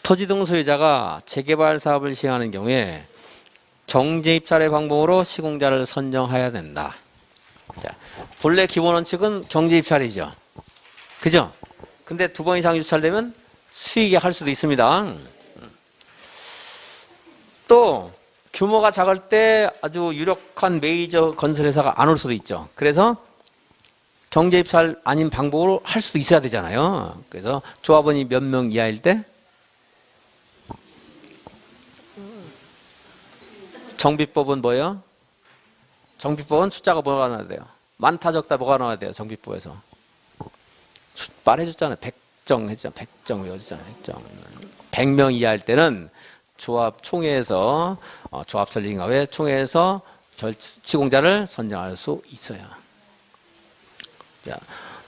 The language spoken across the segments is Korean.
토지 등 소유자가 재개발 사업을 시행하는 경우에 경제입찰의 방법으로 시공자를 선정해야 된다. 자, 본래 기본 원칙은 경제입찰이죠. 그죠? 근데 두 번 이상 유찰되면 수익이 할 수도 있습니다. 또 규모가 작을 때 아주 유력한 메이저 건설회사가 안 올 수도 있죠. 그래서 경제입찰 아닌 방법으로 할 수도 있어야 되잖아요. 그래서 조합원이 몇 명 이하일 때 정비법은 뭐예요? 정비법은 숫자가 뭐가 나와야 돼요? 많다 적다 뭐가 나와야 돼요? 정비법에서 말해줬잖아요. 100정 했잖아요. 100정 외워줬잖아요. 100정. 100명 이하일 때는 조합 총회에서 조합 설립인가에 총회에서 시공자를 선정할 수 있어요. 자,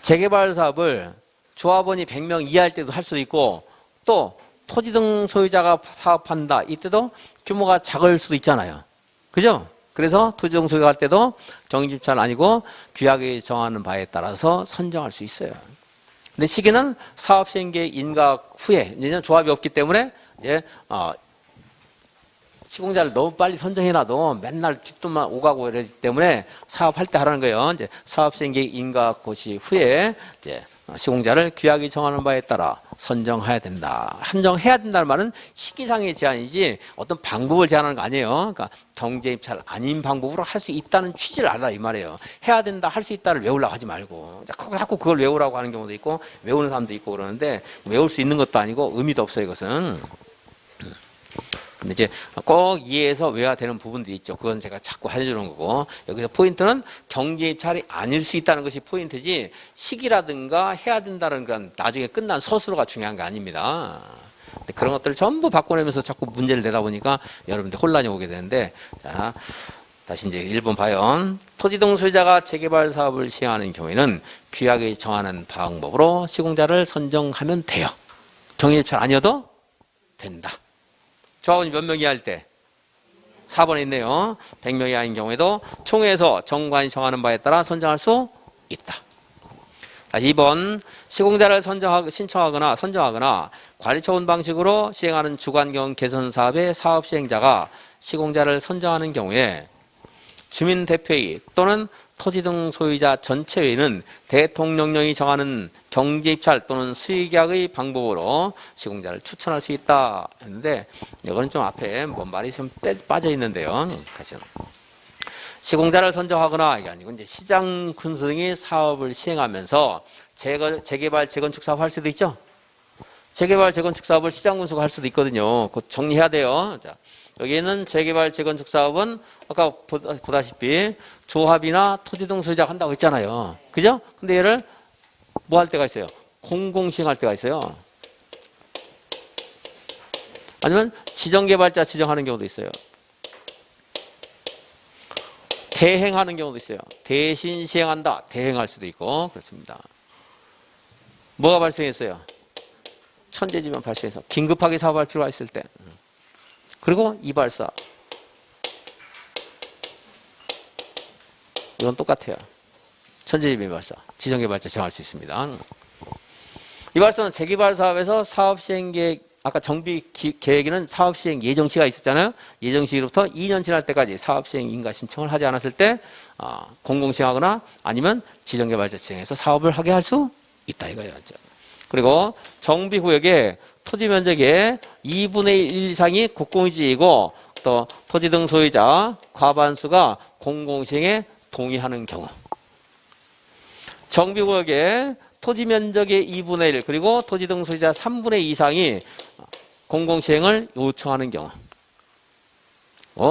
재개발 사업을 조합원이 100명 이하일 때도 할 수도 있고 또 토지 등 소유자가 사업한다 이때도 규모가 작을 수도 있잖아요. 그죠? 그래서 토지 등 소유가 할 때도 정립입찰 아니고 규약이 정하는 바에 따라서 선정할 수 있어요. 근데 시기는 사업 시행계획 인가 후에 이제 조합이 없기 때문에 이제 시공자를 너무 빨리 선정해놔도 맨날 뒷돈만 오가고 이러기 때문에 사업할 때 하라는 거예요. 이제 사업 시행계획 인가 고시 후에 이제 시공자를 규약이 정하는 바에 따라 선정해야 된다. 선정해야 된다는 말은 시기상의 제한이지 어떤 방법을 제한하는 거 아니에요. 그러니까 경제입찰 아닌 방법으로 할 수 있다는 취지를 알라 이 말이에요. 해야 된다, 할 수 있다를 외우려고 하지 말고 자꾸 그걸 외우라고 하는 경우도 있고 외우는 사람도 있고 그러는데 외울 수 있는 것도 아니고 의미도 없어요. 이것은. 근데 이제 꼭 이해해서 외워야 되는 부분도 있죠. 그건 제가 자꾸 해주는 거고 여기서 포인트는 경제입찰이 아닐 수 있다는 것이 포인트지 시기라든가 해야 된다는 그런 나중에 끝난 서술어가 중요한 게 아닙니다. 근데 그런 것들을 전부 바꿔내면서 자꾸 문제를 내다 보니까 여러분들 혼란이 오게 되는데 자 다시 이제 1번 봐요. 토지 등 소유자가 재개발 사업을 시행하는 경우에는 규약이 정하는 방법으로 시공자를 선정하면 돼요. 경제입찰 아니어도 된다. 조합원이 몇 명이 할 때? 4번에 있네요. 100명이 아닌 경우에도 총회에서 정관이 정하는 바에 따라 선정할 수 있다. 2번 시공자를 신청하거나 선정하거나 관리처분 방식으로 시행하는 주관경 개선 사업의 사업 시행자가 시공자를 선정하는 경우에 주민대표회의 또는 토지 등 소유자 전체회의는 대통령령이 정하는 경제입찰 또는 수의계약의 방법으로 시공자를 추천할 수 있다 했는데 이거는 좀 앞에 뭔 말이 좀 빠져 있는데요. 다시 시공자를 선정하거나 이게 아니고 이제 시장 군수 등이 사업을 시행하면서 재개발 재건축 사업 할 수도 있죠. 재개발 재건축 사업을 시장 군수가 할 수도 있거든요. 그거 정리해야 돼요. 자. 여기에는 재개발 재건축 사업은 아까 보다시피 조합이나 토지 등 소유자가 한다고 했잖아요. 그죠? 근데 얘를 뭐 할 때가 있어요? 공공시행할 때가 있어요. 아니면 지정개발자 지정하는 경우도 있어요. 대행하는 경우도 있어요. 대신 시행한다. 대행할 수도 있고 그렇습니다. 뭐가 발생했어요? 천재지변 발생해서 긴급하게 사업할 필요가 있을 때. 그리고 이발사. 이건 똑같아요. 천재지변 이발사. 지정개발자 정할 수 있습니다. 이발사는 재개발 사업에서 사업 시행 계획, 아까 정비 계획에는 사업 시행 예정시가 있었잖아요. 예정시로부터 2년 지날 때까지 사업 시행 인가 신청을 하지 않았을 때 공공시행하거나 아니면 지정개발자 지정해서 사업을 하게 할 수 있다 이거예요. 그리고 정비구역에 토지 면적의 2분의 1 이상이 국공유지이고 또 토지 등 소유자 과반수가 공공시행에 동의하는 경우 정비구역에 토지 면적의 2분의 1 그리고 토지 등 소유자 3분의 2 이상이 공공시행을 요청하는 경우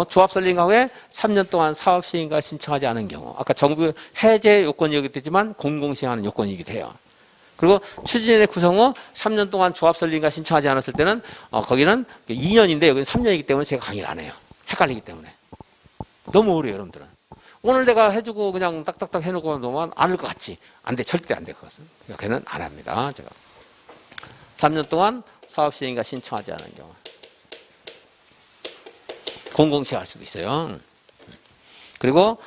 조합 설립 후에 3년 동안 사업 시행과 신청하지 않은 경우 아까 정부 해제 요건이기도 했지만 공공시행하는 요건이기도 해요. 그리고 추진의 구성 후 3년 동안 조합 설립과 신청하지 않았을 때는 거기는 2년인데 여기는 3년이기 때문에 제가 강의를 안 해요. 헷갈리기 때문에. 너무 어려워요, 여러분들은. 오늘 내가 해주고 그냥 딱딱딱 해놓고 놓으면 안 할 것 같지? 안 돼. 절대 안 돼, 그것은. 걔는 안 합니다. 제가. 3년 동안 사업 시행과 신청하지 않은 경우. 공공시행할 수도 있어요. 그리고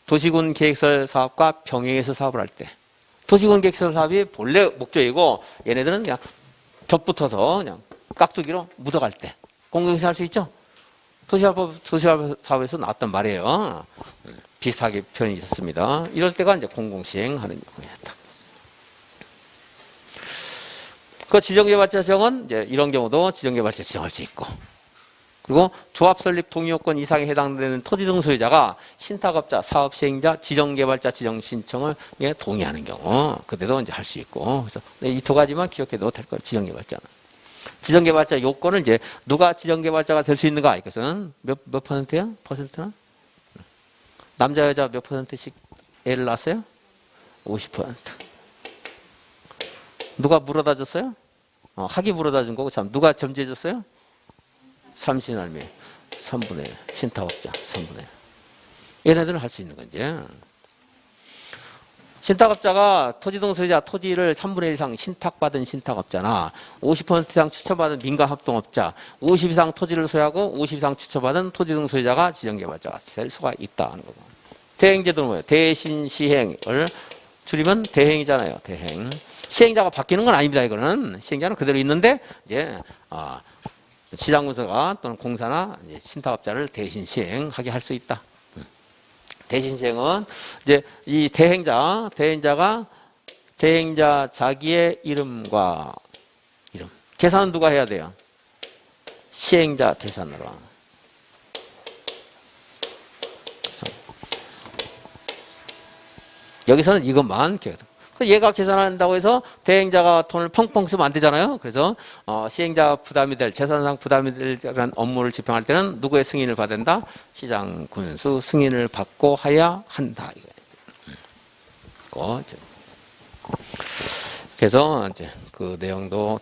도시군 계획설 사업과 병행해서 사업을 할 때. 도시군 계획설 사업이 본래 목적이고 얘네들은 그냥 겹붙어서 그냥 깍두기로 묻어갈 때 공공시행 할 수 있죠? 도시사업에서 나왔단 말이에요. 비슷하게 표현이 있었습니다. 이럴 때가 이제 공공시행하는 경우였다. 그 지정개발자 지정은 이제 이런 경우도 지정개발자 지정할 수 있고, 그리고 조합 설립 동의요건 이상에 해당되는 토지 등 소유자가 신탁업자, 사업시행자, 지정개발자 지정 신청을 동의하는 경우 그때도 이제 할 수 있고, 그래서 이 두 가지만 기억해도 될 거예요. 지정개발자는. 지정개발자 요건을 이제 누가 지정개발자가 될 수 있는가? 이것은 몇 퍼센트야? 퍼센트나? 남자 여자 몇 퍼센트씩 애를 낳았어요? 50%. 누가 물어다 줬어요? 학이 물어다 준 거고, 참 누가 점지해 줬어요? 삼신할매 3분의 1, 신탁업자 3분의 1. 얘네들은 할 수 있는 거지. 신탁업자가 토지 등 소유자 토지를 3분의 1 이상 신탁받은 신탁업자나 50% 이상 추천받은 민간합동업자, 50 이상 토지를 소유하고 50 이상 추천받은 토지 등 소유자가 지정개발자가 될 수가 있다 하는 거고. 대행제도는 뭐예요? 대신 시행을 줄이면 대행이잖아요. 대행. 시행자가 바뀌는 건 아닙니다. 이거는 시행자는 그대로 있는데 이제 시장군수가 또는 공사나 이제 신탁업자를 대신 시행하게 할 수 있다. 대신 시행은 이제 이 대행자가 대행자 자기의 이름과 이름. 계산은 누가 해야 돼요? 시행자 계산으로. 여기서는 이것만 기억해. 얘가 계산한다고 해서 대행자가 돈을 펑펑 쓰면 안 되잖아요. 그래서 시행자 부담이 될, 재산상 부담이 될 업무를 집행할 때는 누구의 승인을 받아야 된다? 시장 군수 승인을 받고 해야 한다. 그래서 이제 그 내용도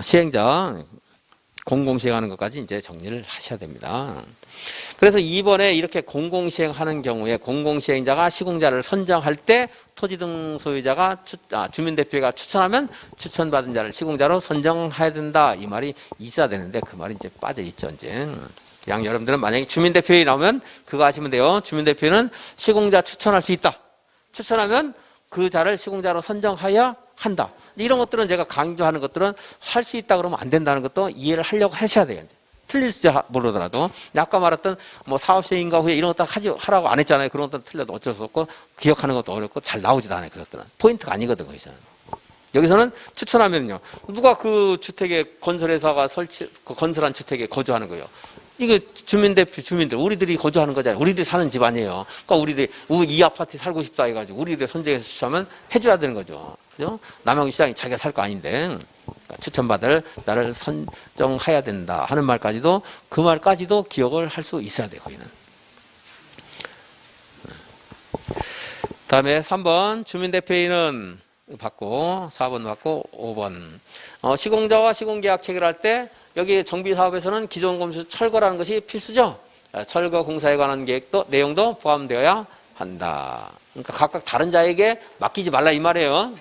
시행자 공공시행하는 것까지 이제 정리를 하셔야 됩니다. 그래서 이번에 이렇게 공공시행하는 경우에 공공시행자가 시공자를 선정할 때 토지 등 소유자가 주민대표가 추천하면 추천받은 자를 시공자로 선정해야 된다. 이 말이 있어야 되는데 그 말이 이제 빠져 있죠. 이제 그냥 여러분들은 만약에 주민대표에 나오면 그거 하시면 돼요. 주민대표는 시공자 추천할 수 있다. 추천하면 그 자를 시공자로 선정해야 한다. 이런 것들은 제가 강조하는 것들은 할 수 있다 그러면 안 된다는 것도 이해를 하려고 하셔야 돼요. 틀릴지 모르더라도 아까 말했던 뭐 사업시행인가 후에 이런 것들 하라고 안 했잖아요. 그런 것들은 틀려도 어쩔 수 없고 기억하는 것도 어렵고 잘 나오지도 않아요. 그런 것들은 포인트가 아니거든. 여기서는 추천하면요, 누가 그 주택에 건설회사가 그 건설한 주택에 거주하는 거예요. 이게 주민들 우리들이 거주하는 거잖아요. 우리들이 사는 집 아니에요. 그러니까 우리들이 이 아파트에 살고 싶다 해가지고 우리들 선정해서 추천하면 해줘야 되는 거죠. 그죠? 남양시장이 자기가 살 거 아닌데 그러니까 추천받을 나를 선정해야 된다 하는 말까지도 그 말까지도 기억을 할 수 있어야 돼요. 거기는. 다음에 3번 주민대표인은 받고 4번 받고 5번 시공자와 시공계약 체결할 때 여기 정비사업에서는 기존 공사 철거라는 것이 필수죠. 철거 공사에 관한 계획도 내용도 포함되어야 한다. 그러니까 각각 다른 자에게 맡기지 말라 이 말이에요.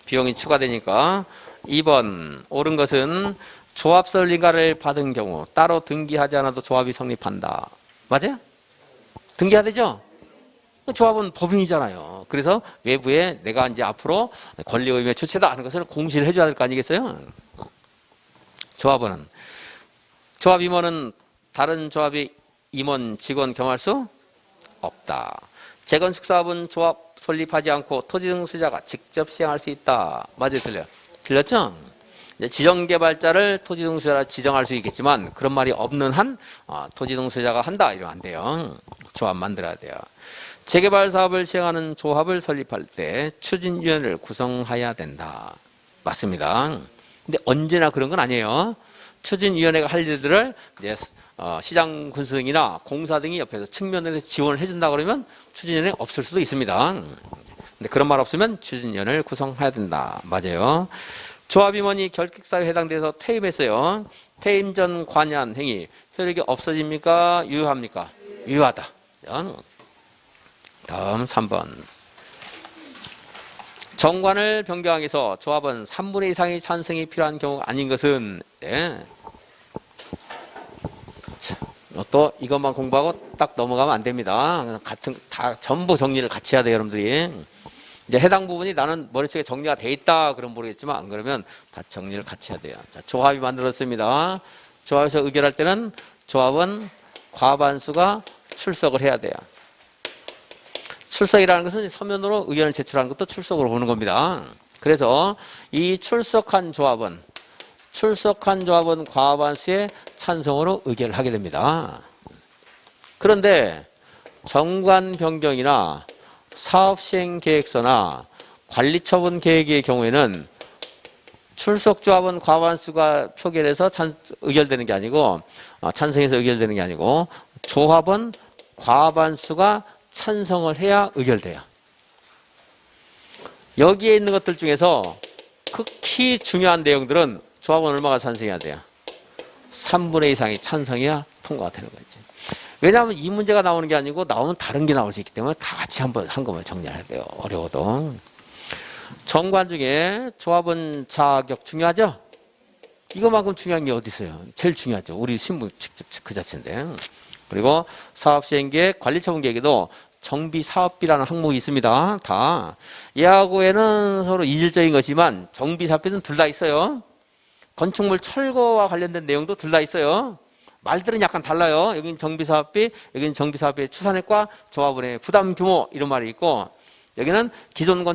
비용이 추가되니까. 2번 옳은 것은 조합 설립가를 받은 경우 따로 등기하지 않아도 조합이 성립한다. 맞아요? 등기해야 되죠? 조합은 법인이잖아요. 그래서 외부에 내가 이제 앞으로 권리의무의 주체다 하는 것을 공시를 해줘야 될 거 아니겠어요? 조합원은 조합 임원은 다른 조합의 임원 직원 겸할 수 없다. 재건축 사업은 조합 설립하지 않고 토지 등 소유자가 직접 시행할 수 있다. 맞아요, 틀려요? 틀렸죠? 지정개발자를 토지 등 소유자로 지정할 수 있겠지만 그런 말이 없는 한 토지 등 소유자가 한다 이러면 안 돼요. 조합 만들어야 돼요. 재개발 사업을 시행하는 조합을 설립할 때 추진위원회를 구성해야 된다. 맞습니다. 근데 언제나 그런 건 아니에요. 추진위원회가 할 일들을 이제 시장 군수등이나 공사 등이 옆에서 측면에서 지원을 해준다 그러면 추진위원회 없을 수도 있습니다. 근데 그런 말 없으면 추진위원회를 구성해야 된다. 맞아요. 조합임원이 결격사유에 해당돼서 퇴임했어요. 퇴임 전 관여한 행위 효력이 없어집니까? 유효합니까? 유효하다. 다음 3번. 정관을 변경하기 위해서 조합은 3분의 2 이상의 찬성이 필요한 경우가 아닌 것은 또 이것만 공부하고 딱 넘어가면 안 됩니다. 다 전부 정리를 같이 해야 돼요, 여러분들이. 이제 해당 부분이 나는 머릿속에 정리가 돼 있다 그럼 모르겠지만 안 그러면 다 정리를 같이 해야 돼요. 자, 조합이 만들었습니다. 조합에서 의결할 때는 조합은 과반수가 출석을 해야 돼요. 출석이라는 것은 서면으로 의견을 제출하는 것도 출석으로 보는 겁니다. 그래서 이 출석한 조합은 과반수의 찬성으로 의결을 하게 됩니다. 그런데 정관 변경이나 사업시행계획서나 관리처분 계획의 경우에는 출석조합은 과반수가 표결해서 의결되는 게 아니고 찬성해서 의결되는 게 아니고 조합은 과반수가 찬성을 해야 의결돼요. 여기에 있는 것들 중에서 극히 중요한 내용들은 조합은 얼마가 찬성해야 돼요? 3분의 2 이상이 찬성해야 통과가 되는 거지. 왜냐하면 이 문제가 나오는 게 아니고 나오는 다른 게 나올 수 있기 때문에 다 같이 한꺼번에 정리해야 돼요. 어려워도. 정관 중에 조합은 자격 중요하죠? 이거만큼 중요한 게 어디 있어요? 제일 중요하죠. 우리 신분 직접 그 자체인데. 그리고 사업시행계획, 관리처분계획에도 정비사업비라는 항목이 있습니다. 다. 얘하고에는 서로 이질적인 것이지만 정비사업비는 둘 다 있어요. 건축물 철거와 관련된 내용도 둘 다 있어요. 말들은 약간 달라요. 여기는 정비사업비, 여기는 정비사업비의 추산액과 조합원의 부담 규모 이런 말이 있고 여기는 기존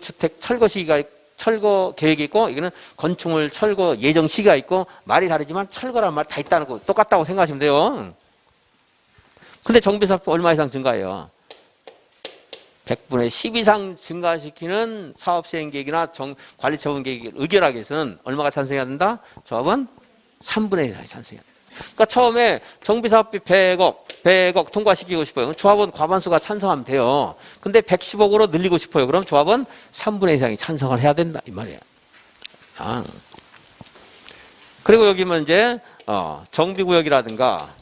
주택 철거 시기가 철거 계획이 있고 여기는 건축물 철거 예정 시기가 있고 말이 다르지만 철거란 말 다 있다는 거 똑같다고 생각하시면 돼요. 근데 정비사업비 얼마 이상 증가해요? 100분의 10 이상 증가시키는 사업시행계획이나 관리처분계획을 의결하기 위해서는 얼마가 찬성해야 된다? 조합은 3분의 1 이상이 찬성해야 된다. 그러니까 처음에 정비사업비 100억 통과시키고 싶어요. 조합은 과반수가 찬성하면 돼요. 근데 110억으로 늘리고 싶어요. 그럼 조합은 3분의 1 이상이 찬성을 해야 된다. 이 말이에요. 그리고 여기면 이제 정비구역이라든가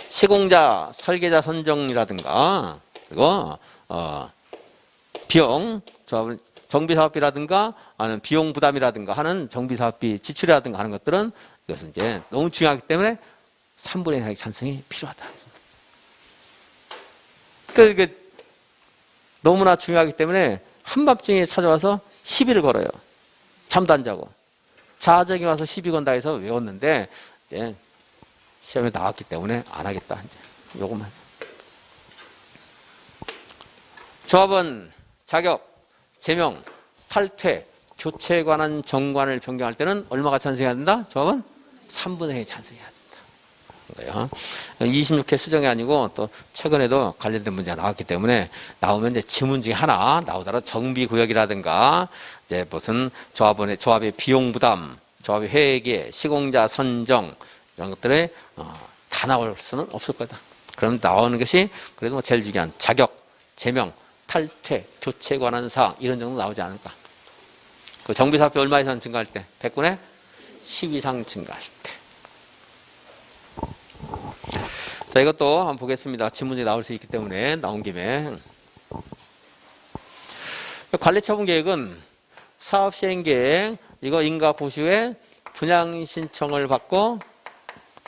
시공자, 설계자 선정이라든가 그리고 비용, 정비사업비라든가 아니면 비용 부담이라든가 하는 정비사업비 지출이라든가 하는 것들은 이것은 이제 너무 중요하기 때문에 3분의 1 이상의 찬성이 필요하다. 그러니까 이게 너무나 중요하기 때문에 한밤중에 찾아와서 시비를 걸어요. 잠도 안 자고. 자정이 와서 시비 건다 해서 외웠는데 이제 시험에 나왔기 때문에 안 하겠다. 이제 요것만. 조합은 자격, 제명, 탈퇴, 교체에 관한 정관을 변경할 때는 얼마가 찬성해야 된다? 조합은 3분의 1 찬성해야 된다. 26회 수정이 아니고 또 최근에도 관련된 문제가 나왔기 때문에 나오면 이제 지문 중에 하나 나오더라도 정비구역이라든가 이제 무슨 조합의 비용 부담, 조합의 회계, 시공자 선정 이런 것들에 다 나올 수는 없을 거다. 그럼 나오는 것이 그래도 제일 중요한 자격, 제명, 탈퇴, 교체에 관한 사항 이런 정도 나오지 않을까. 그 정비사업비 얼마 이상 증가할 때? 100분의 10 이상 증가할 때. 자, 이것도 한번 보겠습니다. 지문이 나올 수 있기 때문에 나온 김에. 관리처분계획은 사업시행계획 이거 인가 고시에 분양신청을 받고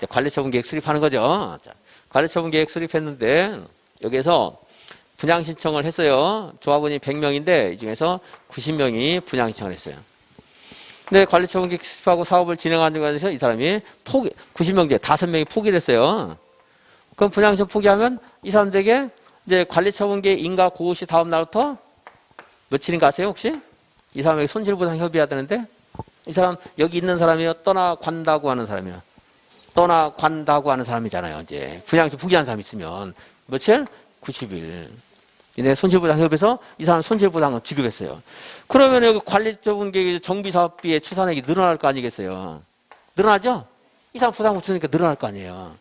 관리처분계획 수립하는 거죠. 자, 관리처분계획 수립했는데 여기에서 분양신청을 했어요. 조합원이 100명인데 이 중에서 90명이 분양신청을 했어요. 근데 관리처분계획 수립하고 사업을 진행하는 중에서 이 사람이 90명 중에 5명이 포기를 했어요. 그럼 분양신청 포기하면 이 사람들에게 이제 관리처분계획 인가 고시 다음 날부터 며칠인가 아세요 혹시? 이 사람에게 손실보상 협의해야 되는데 이 사람 여기 있는 사람이요 떠나간다고 하는 사람이요. 떠나간다고 하는 사람이잖아요. 이제 분양신청 포기한 사람이 있으면 며칠? 90일. 이내 손실보상 협의해서 이 사람 손실보상을 지급했어요. 그러면 여기 관리처분계획 정비사업비의 추산액이 늘어날 거 아니겠어요? 늘어나죠? 이 사람 보상 못 주니까 늘어날 거 아니에요.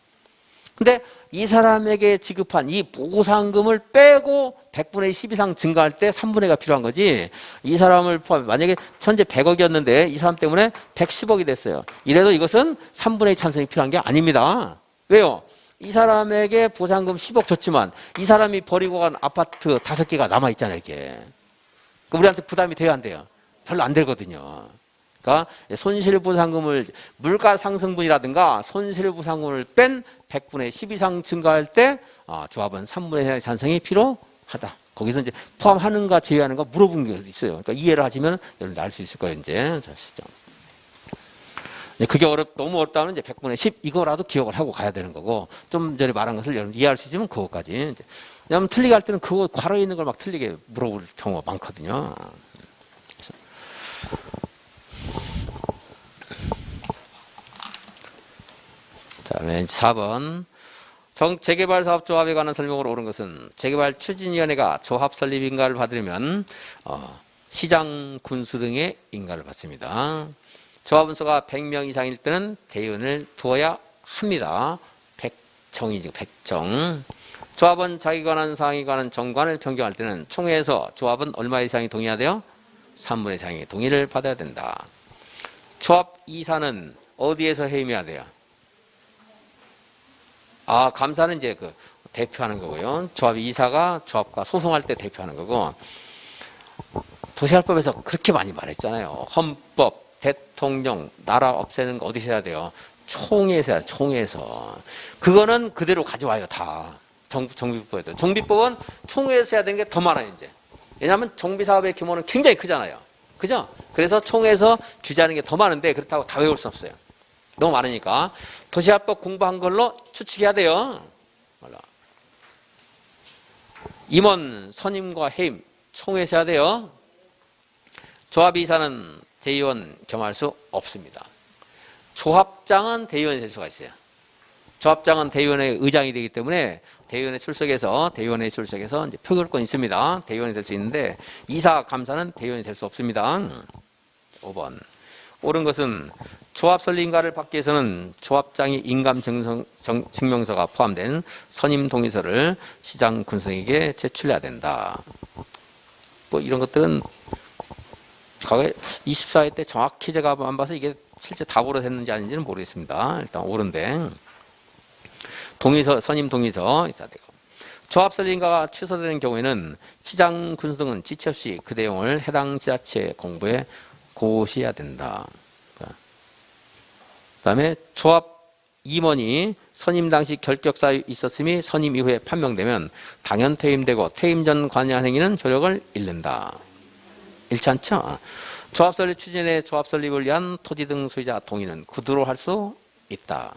근데 이 사람에게 지급한 이 보상금을 빼고 100분의 10 이상 증가할 때 3분의 1가 필요한 거지. 이 사람을 포함해 만약에 현재 100억이었는데 이 사람 때문에 110억이 됐어요. 이래도 이것은 3분의 2 찬성이 필요한 게 아닙니다. 왜요? 이 사람에게 보상금 10억 줬지만 이 사람이 버리고 간 아파트 5개가 남아있잖아요. 이게. 우리한테 부담이 돼야 안 돼요? 별로 안 되거든요. 그러니까 손실보상금을 물가상승분이라든가 손실보상금을 뺀 100분의 10 이상 증가할 때 조합은 3분의 1의 찬성이 필요하다. 하다. 거기서 이제 포함하는가 제외하는가 물어보는 게 있어요. 그러니까 이해를 하시면 여러분들 알 수 있을 거예요, 이제. 자, 시작. 그게 너무 어렵다면 이제 100분의 10 이거라도 기억을 하고 가야 되는 거고, 좀 전에 말한 것을 여러분 이해할 수 있으면 그거까지. 왜냐하면 틀리게 할 때는 그거 괄호에 있는 걸 막 틀리게 물어볼 경우가 많거든요. 다음에 4번. 재개발 사업 조합에 관한 설명으로 옳은 것은 재개발 추진위원회가 조합 설립 인가를 받으려면 시장, 군수 등의 인가를 받습니다. 조합원수가 100명 이상일 때는 대의원을 두어야 합니다. 100정이죠. 100정. 조합원 자기 관한 사항에 관한 정관을 변경할 때는 총회에서 조합은 얼마 이상이 동의해야 돼요? 3분의 2상의 동의를 받아야 된다. 조합 이사는 어디에서 해임해야 돼요? 감사는 이제 그 대표하는 거고요. 조합 이사가 조합과 소송할 때 대표하는 거고, 도시활법에서 그렇게 많이 말했잖아요. 헌법, 대통령, 나라 없애는 거 어디서 해야 돼요? 총회에서 해야, 총회에서. 그거는 그대로 가져와요, 다. 정비법에도. 정비법은 총회에서 해야 되는 게 더 많아요, 이제. 왜냐하면 정비사업의 규모는 굉장히 크잖아요. 그죠? 그래서 총회에서 규제하는 게 더 많은데, 그렇다고 다 외울 수 없어요. 너무 많으니까. 도시화법 공부한 걸로 추측해야 돼요. 임원, 선임과 해임, 총회에서 해야 돼요. 조합이사는 대의원 겸할 수 없습니다. 조합장은 대의원이 될 수가 있어요. 조합장은 대의원의 의장이 되기 때문에 대의원에 출석해서 이제 표결권이 있습니다. 대의원이 될 수 있는데, 이사, 감사는 대의원이 될 수 없습니다. 5번. 옳은 것은 조합 설립 인가를 받기 위해서는 조합장이 인감 증명서가 포함된 선임 동의서를 시장 군수에게 제출해야 된다. 뭐 이런 것들은 과거에 24회 때 정확히 제가 안 봐서 이게 실제 답으로 됐는지 아닌지는 모르겠습니다. 일단 옳은데, 동의서, 선임 동의서 있어야 되고, 조합 설립 인가가 취소되는 경우에는 시장 군수 등은 지체 없이 그 내용을 해당 지자체 공부에 고시해야 된다. 그 다음에 조합 임원이 선임 당시 결격사유 있었음이 선임 이후에 판명되면 당연 퇴임되고 퇴임 전 관여한 행위는 효력을 잃는다. 잃지 않죠? 조합 설립 추진에 조합 설립을 위한 토지 등 소유자 동의는 구두로 할 수 있다.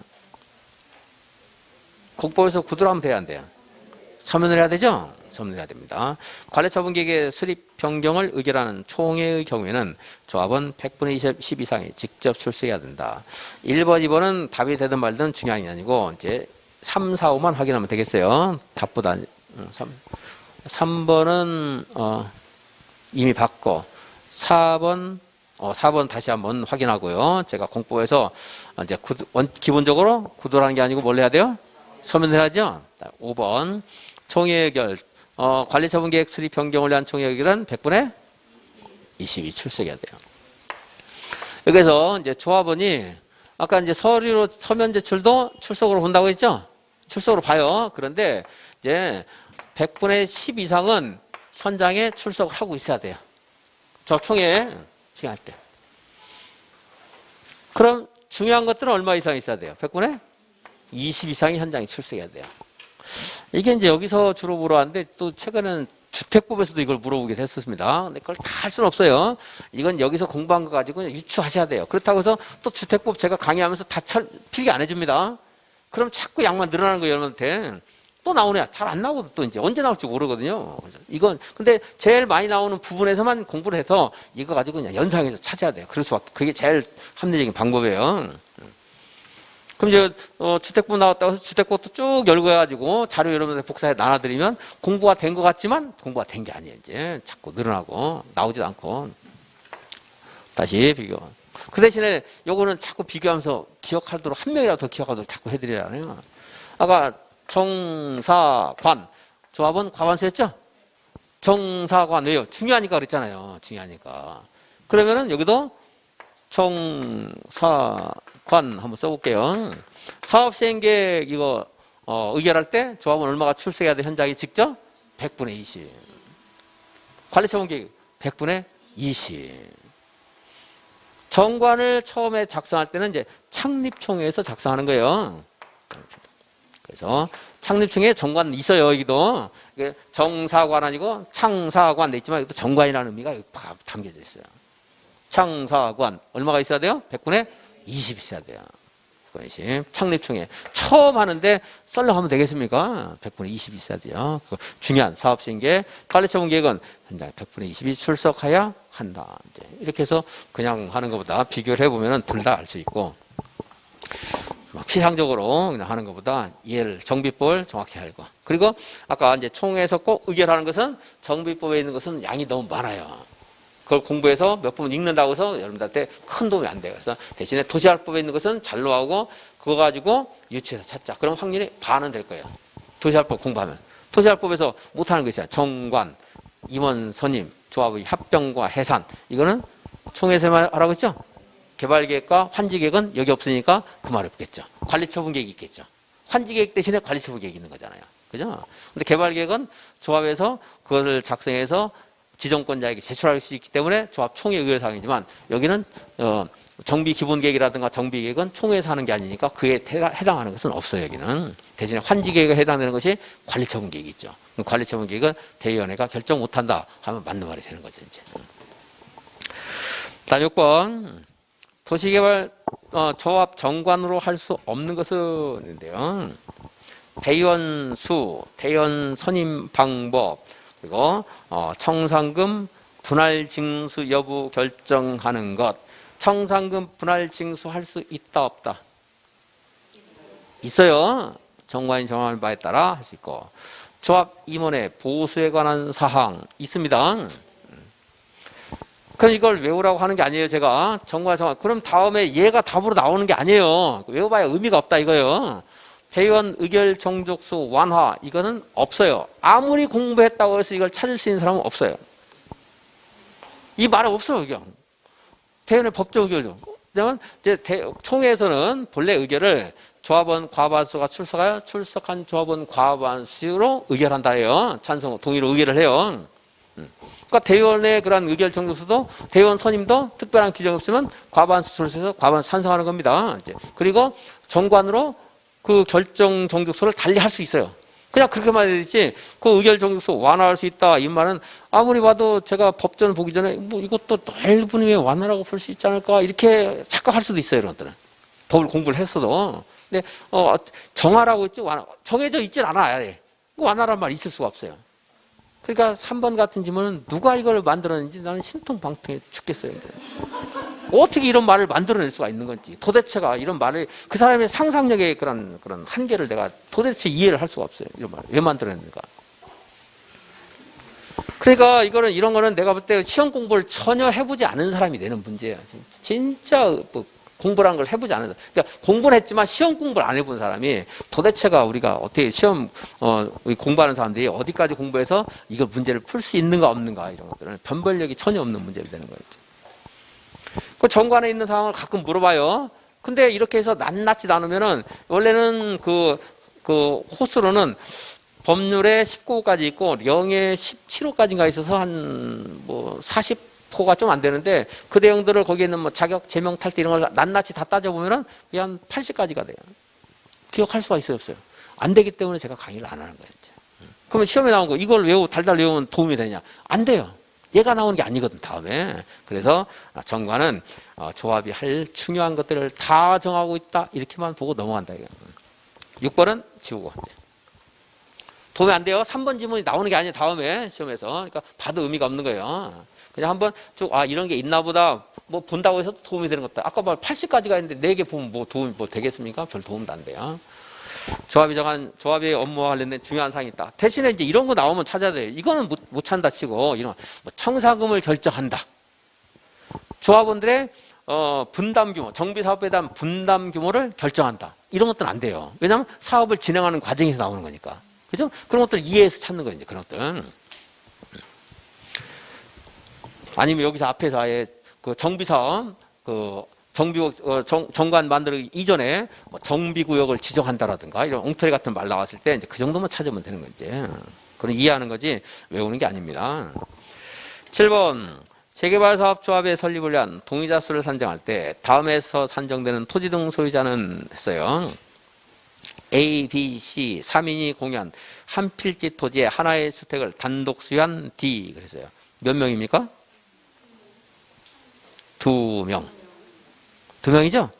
국보에서 구두로 하면 돼야 안 돼요? 서면을 해야 되죠? 서면을 해야 됩니다. 관례처분계획의 수립 변경을 의결하는 총회의 경우에는 조합은 100분의 10 이상이 직접 출석해야 된다. 1번, 2번은 답이 되든 말든 중요한 게 아니고 이제 3, 4, 5만 확인하면 되겠어요. 답보다 3번은 이미 받고 4번 다시 한번 확인하고요. 제가 공부해서 이제 기본적으로 구도라는 게 아니고 뭘 해야 돼요? 서면을 해야죠. 5번 총회 의결, 관리처분계획 수립 변경을 위한 총회 의결은 100분의 22 출석해야 돼요. 여기서 이제 조합원이 아까 이제 서류로 서면 제출도 출석으로 본다고 했죠? 출석으로 봐요. 그런데 이제 100분의 10 이상은 현장에 출석을 하고 있어야 돼요. 저 총회 시행할 때. 그럼 중요한 것들은 얼마 이상 있어야 돼요? 100분의 20 이상이 현장에 출석해야 돼요. 이게 이제 여기서 주로 물어봤는데 또 최근에는 주택법에서도 이걸 물어보게 됐었습니다. 근데 그걸 다 할 수는 없어요. 이건 여기서 공부한 거 가지고 유추하셔야 돼요. 그렇다고 해서 또 주택법 제가 강의하면서 다 필기 안 해줍니다. 그럼 자꾸 양만 늘어나는 거예요, 여러분한테. 또 나오네. 잘 안 나오고 또 이제 언제 나올지 모르거든요. 이건 근데 제일 많이 나오는 부분에서만 공부를 해서 이거 가지고 그냥 연상해서 찾아야 돼요. 그게 제일 합리적인 방법이에요. 그럼 이제 주택법 나왔다고 해서 주택법도 쭉 열고 해가지고 자료 여러분들 복사해 나눠드리면 공부가 된 것 같지만 공부가 된 게 아니에요. 이제 자꾸 늘어나고 나오지도 않고. 다시 비교. 그 대신에 요거는 자꾸 비교하면서 기억하도록 한 명이라도 더 기억하도록 자꾸 해드려야 하네요. 아까 정사관 조합은 과반수였죠? 정사관 왜요? 중요하니까 그랬잖아요. 중요하니까. 그러면은 여기도 정사관 한번 써볼게요. 사업시행계획 이거 의결할 때 조합은 얼마가 출석해야 돼? 현장에 직접? 100분의 20. 관리처분계획 100분의 20. 정관을 처음에 작성할 때는 이제 창립총회에서 작성하는 거예요. 그래서 창립청에 정관 있어요. 여기도 정사관 아니고 창사관 돼 있지만 이것도 정관이라는 의미가 담겨져 있어요. 창사관 얼마가 있어야 돼요? 100분의 20 있어야 돼요. 100분의 20 창립청에 처음 하는데 썰렁하면 되겠습니까? 100분의 20 있어야 돼요. 중요한 사업신계 관리처분 계획은 현장 100분의 20이 출석해야 한다. 이제 이렇게 해서 그냥 하는 것보다 비교를 해보면 둘 다 알 수 있고 피상적으로 그냥 하는 것보다 이해를 정비법을 정확히 알고 그리고 아까 이제 총회에서 꼭 의결하는 것은 정비법에 있는 것은 양이 너무 많아요. 그걸 공부해서 몇 분 읽는다고 해서 여러분들한테 큰 도움이 안 돼요. 그래서 대신에 도시활법에 있는 것은 잘 나오고 그거 가지고 유치해서 찾자. 그럼 확률이 반은 될 거예요. 도시활법 공부하면. 도시활법에서 못하는 거 있어요. 정관, 임원, 선임, 조합의 합병과 해산. 이거는 총회에서만 하라고 했죠? 개발계획과 환지계획은 여기 없으니까 그 말이 없겠죠. 관리처분계획이 있겠죠. 환지계획 대신에 관리처분계획이 있는 거잖아요. 그죠? 근데 개발계획은 조합에서 그거를 작성해서 지정권자에게 제출할 수 있기 때문에 조합 총회 의결사항이지만 여기는 정비기본계획이라든가 정비계획은 총회에서 하는 게 아니니까 그에 해당하는 것은 없어요. 여기는. 대신에 환지계획에 해당되는 것이 관리처분계획이 있죠. 관리처분계획은 대의원회가 결정 못한다 하면 맞는 말이 되는 거죠. 이제. 자, 6번. 도시개발 조합 정관으로 할 수 없는 것은 인데요. 대의원 수, 대의원 선임 방법, 그리고 청산금 분할 징수 여부 결정하는 것. 청산금 분할 징수할 수 있다 없다? 있어요. 정관이 정하는 바에 따라 할 수 있고. 조합 임원의 보수에 관한 사항 있습니다. 그럼 이걸 외우라고 하는 게 아니에요. 제가 정관 정관. 그럼 다음에 얘가 답으로 나오는 게 아니에요. 외워봐야 의미가 없다 이거예요. 대의원 의결 정족수 완화 이거는 없어요. 아무리 공부했다고 해서 이걸 찾을 수 있는 사람은 없어요. 이 말이 없어요. 그냥. 대의원의 법정 의결죠. 왜냐면 이제 총회에서는 본래 의결을 조합원 과반수가 출석한 조합원 과반수로 의결한다 해요. 찬성 동의로 의결을 해요. 그러니까 대의원의 그런 의결 정족수도 대의원 선임도 특별한 규정 없으면 과반수 출석해서 과반수 찬성하는 겁니다. 이제. 그리고 정관으로 그 결정 정족수를 달리 할 수 있어요. 그냥 그렇게 말해야지 그 의결 정족수 완화할 수 있다 이 말은 아무리 봐도 제가 법전 보기 전에 뭐 이것도 넓은 왜 완화라고 볼 수 있지 않을까 이렇게 착각할 수도 있어요. 이런 것들은 법을 공부를 했어도 근데 정하라고 했지 정해져 있질 않아요. 완화란 말 있을 수가 없어요. 그러니까 3번 같은 질문은 누가 이걸 만들었는지 나는 신통방통해 죽겠어요. 어떻게 이런 말을 만들어낼 수가 있는 건지 도대체가 이런 말을 그 사람의 상상력의 그런 한계를 내가 도대체 이해를 할 수가 없어요. 이런 말을 왜 만들어냈는가. 그러니까 이런 거는 내가 볼 때 시험 공부를 전혀 해보지 않은 사람이 내는 문제예요. 진짜 뭐 공부란 걸 해보지 않은 사람. 그러니까 공부는 했지만 시험 공부를 안 해본 사람이 도대체가 우리가 어떻게 시험 공부하는 사람들이 어디까지 공부해서 이거 문제를 풀 수 있는가 없는가 이런 것들은 변별력이 전혀 없는 문제가 되는 거죠. 그 정관에 있는 상황을 가끔 물어봐요. 근데 이렇게 해서 낱낱이 나누면은 원래는 그 호수로는 법률에 19호까지 있고 령에 17호까지인가 있어서 한 뭐 40호가 좀 안 되는데 그 내용들을 거기에 있는 뭐 자격, 제명, 탈퇴 이런 걸 낱낱이 다 따져보면은 그게 한 80까지가 돼요. 기억할 수가 있어요, 없어요? 안 되기 때문에 제가 강의를 안 하는 거예요, 이제. 그러면 시험에 나온 거 이걸 달달 외우면 도움이 되냐? 안 돼요. 얘가 나오는 게 아니거든, 다음에. 그래서 정관은 조합이 할 중요한 것들을 다 정하고 있다. 이렇게만 보고 넘어간다. 이거. 6번은 지우고. 도움이 안 돼요. 3번 지문이 나오는 게 아니에요, 다음에 시험에서. 그러니까 봐도 의미가 없는 거예요. 그냥 한번 쭉, 이런 게 있나 보다. 뭐 본다고 해서 도움이 되는 것도. 아까 말 80까지가 있는데 4개 보면 뭐 도움이 뭐 되겠습니까? 별 도움도 안 돼요. 조합의 업무와 관련된 중요한 사항이 있다. 대신에 이제 이런 거 나오면 찾아야 돼요. 이거는 못 찾는다 치고, 이런, 뭐 청사금을 결정한다. 조합원들의, 분담 규모, 정비사업에 대한 분담 규모를 결정한다. 이런 것들은 안 돼요. 왜냐하면 사업을 진행하는 과정에서 나오는 거니까. 그죠? 그런 것들 이해해서 찾는 거예요, 이제 그런 것들은. 아니면 여기서 앞에서 아예 그 정비사업, 정관 만들기 이전에 뭐 정비구역을 지정한다라든가 이런 엉터리 같은 말 나왔을 때 이제 그 정도만 찾으면 되는 거지. 그건 이해하는 거지 외우는 게 아닙니다. 7번 재개발사업조합의 설립을 위한 동의자 수를 산정할 때 다음에서 산정되는 토지 등 소유자는 했어요. A, B, C 3인이 공유한 한 필지 토지의 하나의 주택을 단독 소유한 D. 그래서요. 몇 명입니까? 2명. 2명이죠?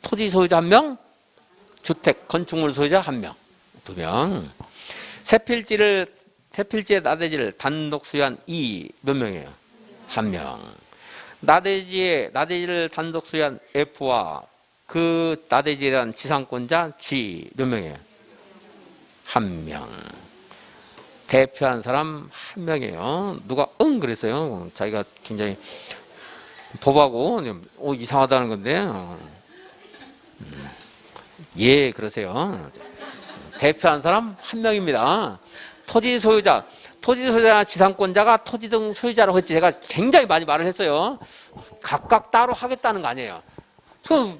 토지 소유자 1명, 주택, 건축물 소유자 1명. 2명. 세 필지의 나대지를 단독 소유한 E. 몇 명이에요? 1명. 나대지를 단독 소유한 F와 그 나대지에 대한 지상권자 G. 몇 명이에요? 1명. 대표한 사람 1명이에요. 누가 그랬어요. 자기가 굉장히 법하고 이상하다는 건데 예 그러세요. 대표한 사람 1명입니다. 토지 소유자 지상권자가 토지 등 소유자라고 했지. 제가 굉장히 많이 말을 했어요. 각각 따로 하겠다는 거 아니에요.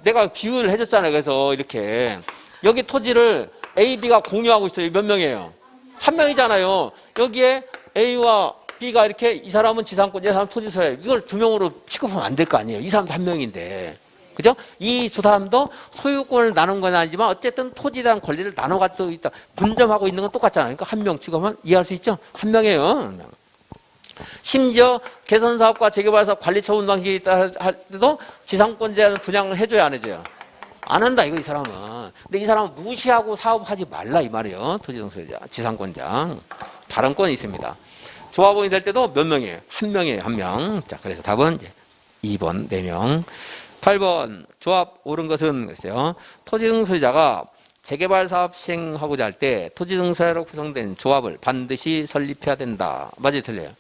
내가 비유를 해줬잖아요. 그래서 이렇게 여기 토지를 A, B가 공유하고 있어요. 몇 명이에요? 1명이잖아요. 여기에 A와 B가 이렇게 이 사람은 지상권, 이 사람은 토지 소유자. 이걸 2명으로 취급하면 안 될 거 아니에요. 이 사람도 1명인데. 그죠? 이 두 사람도 소유권을 나눈 건 아니지만 어쨌든 토지에 대한 권리를 나눠 가지고 있다. 분점하고 있는 건 똑같잖아요. 그러니까 1명 취급하면 이해할 수 있죠? 1명이에요. 심지어 개선사업과 재개발사업 관리처분 방식이 있다 할 때도 지상권자는 분양을 해줘야 안 해줘요? 안 한다 이거 이 사람은. 근데 이 사람은 무시하고 사업하지 말라 이 말이에요. 토지등 소유자, 지상권자. 발언권이 있습니다. 조합원이 될 때도 몇 명이에요? 1명이에요. 1명. 자, 그래서 답은 이제 2번 4명. 8번 조합 옳은 것은 그랬어요. 토지등 소유자가 재개발 사업 시행하고자 할 때 토지등 소유자로 구성된 조합을 반드시 설립해야 된다. 맞아요, 틀려요?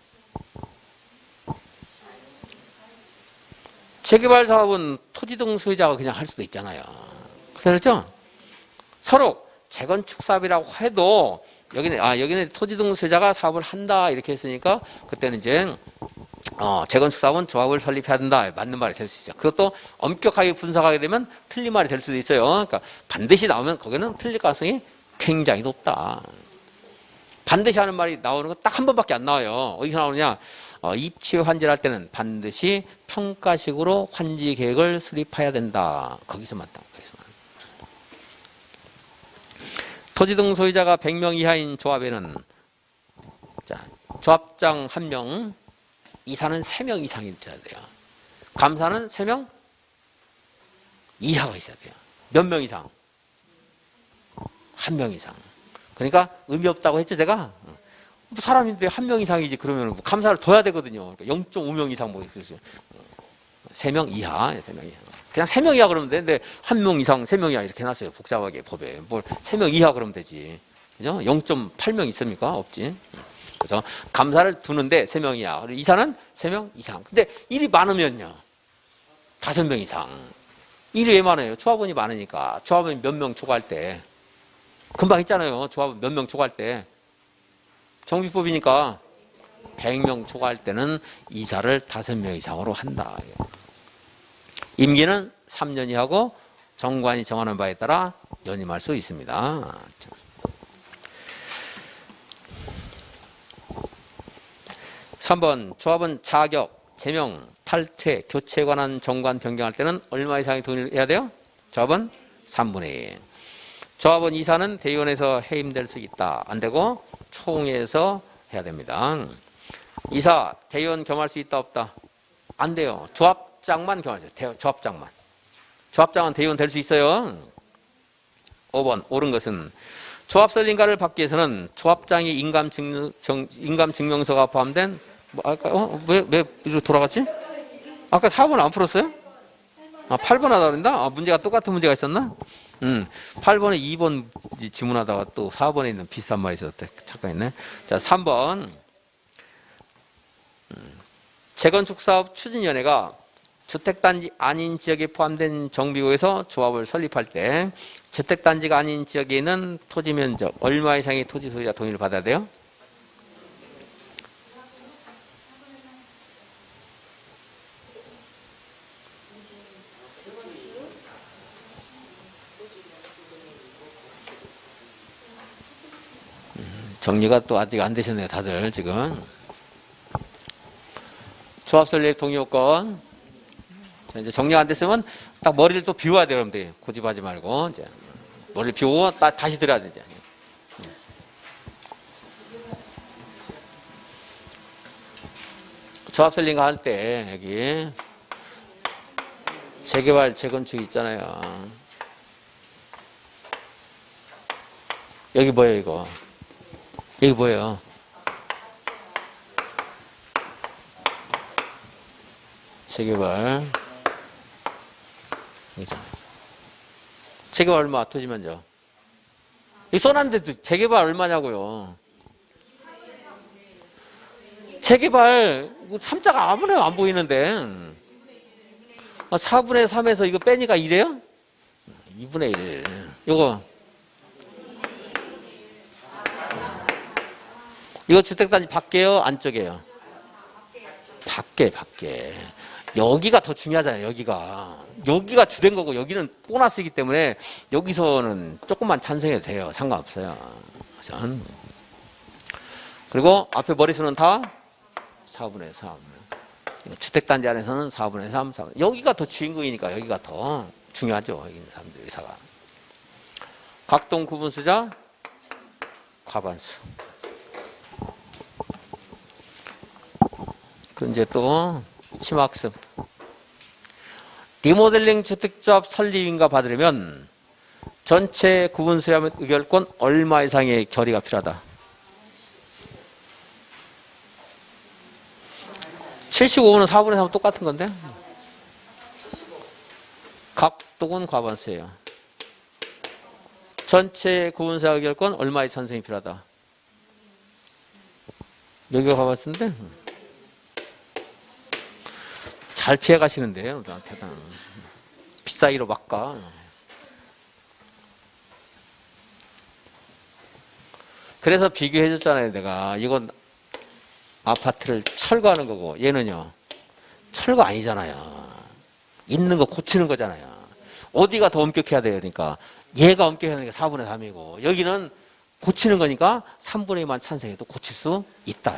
재개발 사업은 토지등 소유자가 그냥 할 수도 있잖아요. 그렇죠? 서로 재건축 사업이라고 해도 여기는 토지등 소유자가 사업을 한다 이렇게 했으니까 그때는 이제 재건축 사업은 조합을 설립해야 된다. 맞는 말이 될 수 있어요. 그것도 엄격하게 분석하게 되면 틀린 말이 될 수도 있어요. 그러니까 반드시 나오면 거기는 틀릴 가능성이 굉장히 높다. 반드시 하는 말이 나오는 건 딱 한 번밖에 안 나와요. 어디서 나오느냐? 입지 환지할 때는 반드시 평가식으로 환지 계획을 수립해야 된다. 거기서만 딱. 토지 등 소유자가 100명 이하인 조합에는 자, 조합장 1명, 이사는 3명 이상이 있어야 돼요. 감사는 3명 이하가 있어야 돼요. 몇 명 이상? 1명 이상. 그러니까 의미 없다고 했죠, 제가? 사람인데 1명 이상이지, 그러면 감사를 둬야 되거든요. 그러니까 0.5명 이상 뭐, 3명 이하, 3명 이하. 그냥 3명 이하 그러면 되는데, 1명 이상, 3명 이하 이렇게 해놨어요. 복잡하게 법에. 뭘, 3명 이하 그러면 되지. 그죠? 0.8명 있습니까? 없지. 그래서 감사를 두는데 3명 이하. 그리고 이사는 3명 이상. 근데 일이 많으면요. 5명 이상. 일이 왜 많아요? 조합원이 많으니까. 조합원이 몇 명 초과할 때. 금방 했잖아요. 조합원 몇 명 초과할 때. 정비법이니까 100명 초과할 때는 이사를 5명 이상으로 한다. 임기는 3년이 하고 정관이 정하는 바에 따라 연임할 수 있습니다. 3번 조합은 자격, 제명, 탈퇴, 교체에 관한 정관 변경할 때는 얼마 이상의 동의를 해야 돼요? 조합은 3분의 1. 조합원 이사는 대의원에서 해임될 수 있다. 안 되고 총회에서 해야 됩니다. 이사, 대의원 겸할 수 있다 없다? 안 돼요. 조합장만 겸하세요. 조합장만. 조합장은 대의원 될 수 있어요. 5번 옳은 것은 조합설 인가를 받기 위해서는 조합장이 인감증명서가 포함된 왜 이리로 돌아갔지? 아까 4번 안 풀었어요? 8번 하다 그랬나? 문제가 똑같은 문제가 있었나? 8번에 2번 지문하다가 또 4번에 있는 비슷한 말이 있어서 착각했네. 자, 3번. 재건축사업 추진위원회가 주택단지 아닌 지역에 포함된 정비구에서 조합을 설립할 때 주택단지가 아닌 지역에 있는 토지 면적 얼마 이상의 토지 소유자 동의를 받아야 돼요? 정리가 또 아직 안 되셨네요, 다들 지금. 조합 설립 동의 요건. 자, 이제 정리가 안 됐으면 딱 머리를 또 비워야 돼요, 여러분들. 고집하지 말고. 이제. 머리를 비우고 다시 들어야 되죠. 조합설립가 할 때 여기 재개발 재건축 있잖아요. 여기 뭐예요 이거? 여기 뭐예요? 재개발 재개발 얼마? 토지 면적 이 써놨는데 재개발 얼마냐고요? 재개발 3자가 아무나 안 보이는데 4분의 3에서 이거 빼니까 1이에요? 2분의 1 이거 주택단지 밖에요? 안쪽에요? 밖에 여기가 더 중요하잖아요. 여기가 주된 거고 여기는 보너스이기 때문에 여기서는 조금만 찬성해도 돼요. 상관없어요. 그리고 앞에 머리수는 다 4분의 3 주택단지 안에서는 4분의 3 여기가 더 주인공이니까 여기가 더 중요하죠. 여기 있는 사람들 의사가 각동 구분수자 과반수 그 이제 또 심학습 리모델링 주택조합 설립인가 받으려면 전체 구분수의 의결권 얼마 이상의 결의가 필요하다. 75분은 4분의 3은 똑같은 건데 각동은 과반수예요. 전체 구분수의 의결권 얼마의 찬성이 필요하다. 여기가 과반수인데 잘 피해 가시는데요. 나한테는 비싸기로 막 가. 그래서 비교해 줬잖아요. 내가 이건 아파트를 철거하는 거고 얘는요 철거 아니잖아요. 있는 거 고치는 거잖아요. 어디가 더 엄격해야 돼요? 그러니까 얘가 엄격해야 되니까 4분의 3이고 여기는 고치는 거니까 3분의 2만 찬성해도 고칠 수 있다.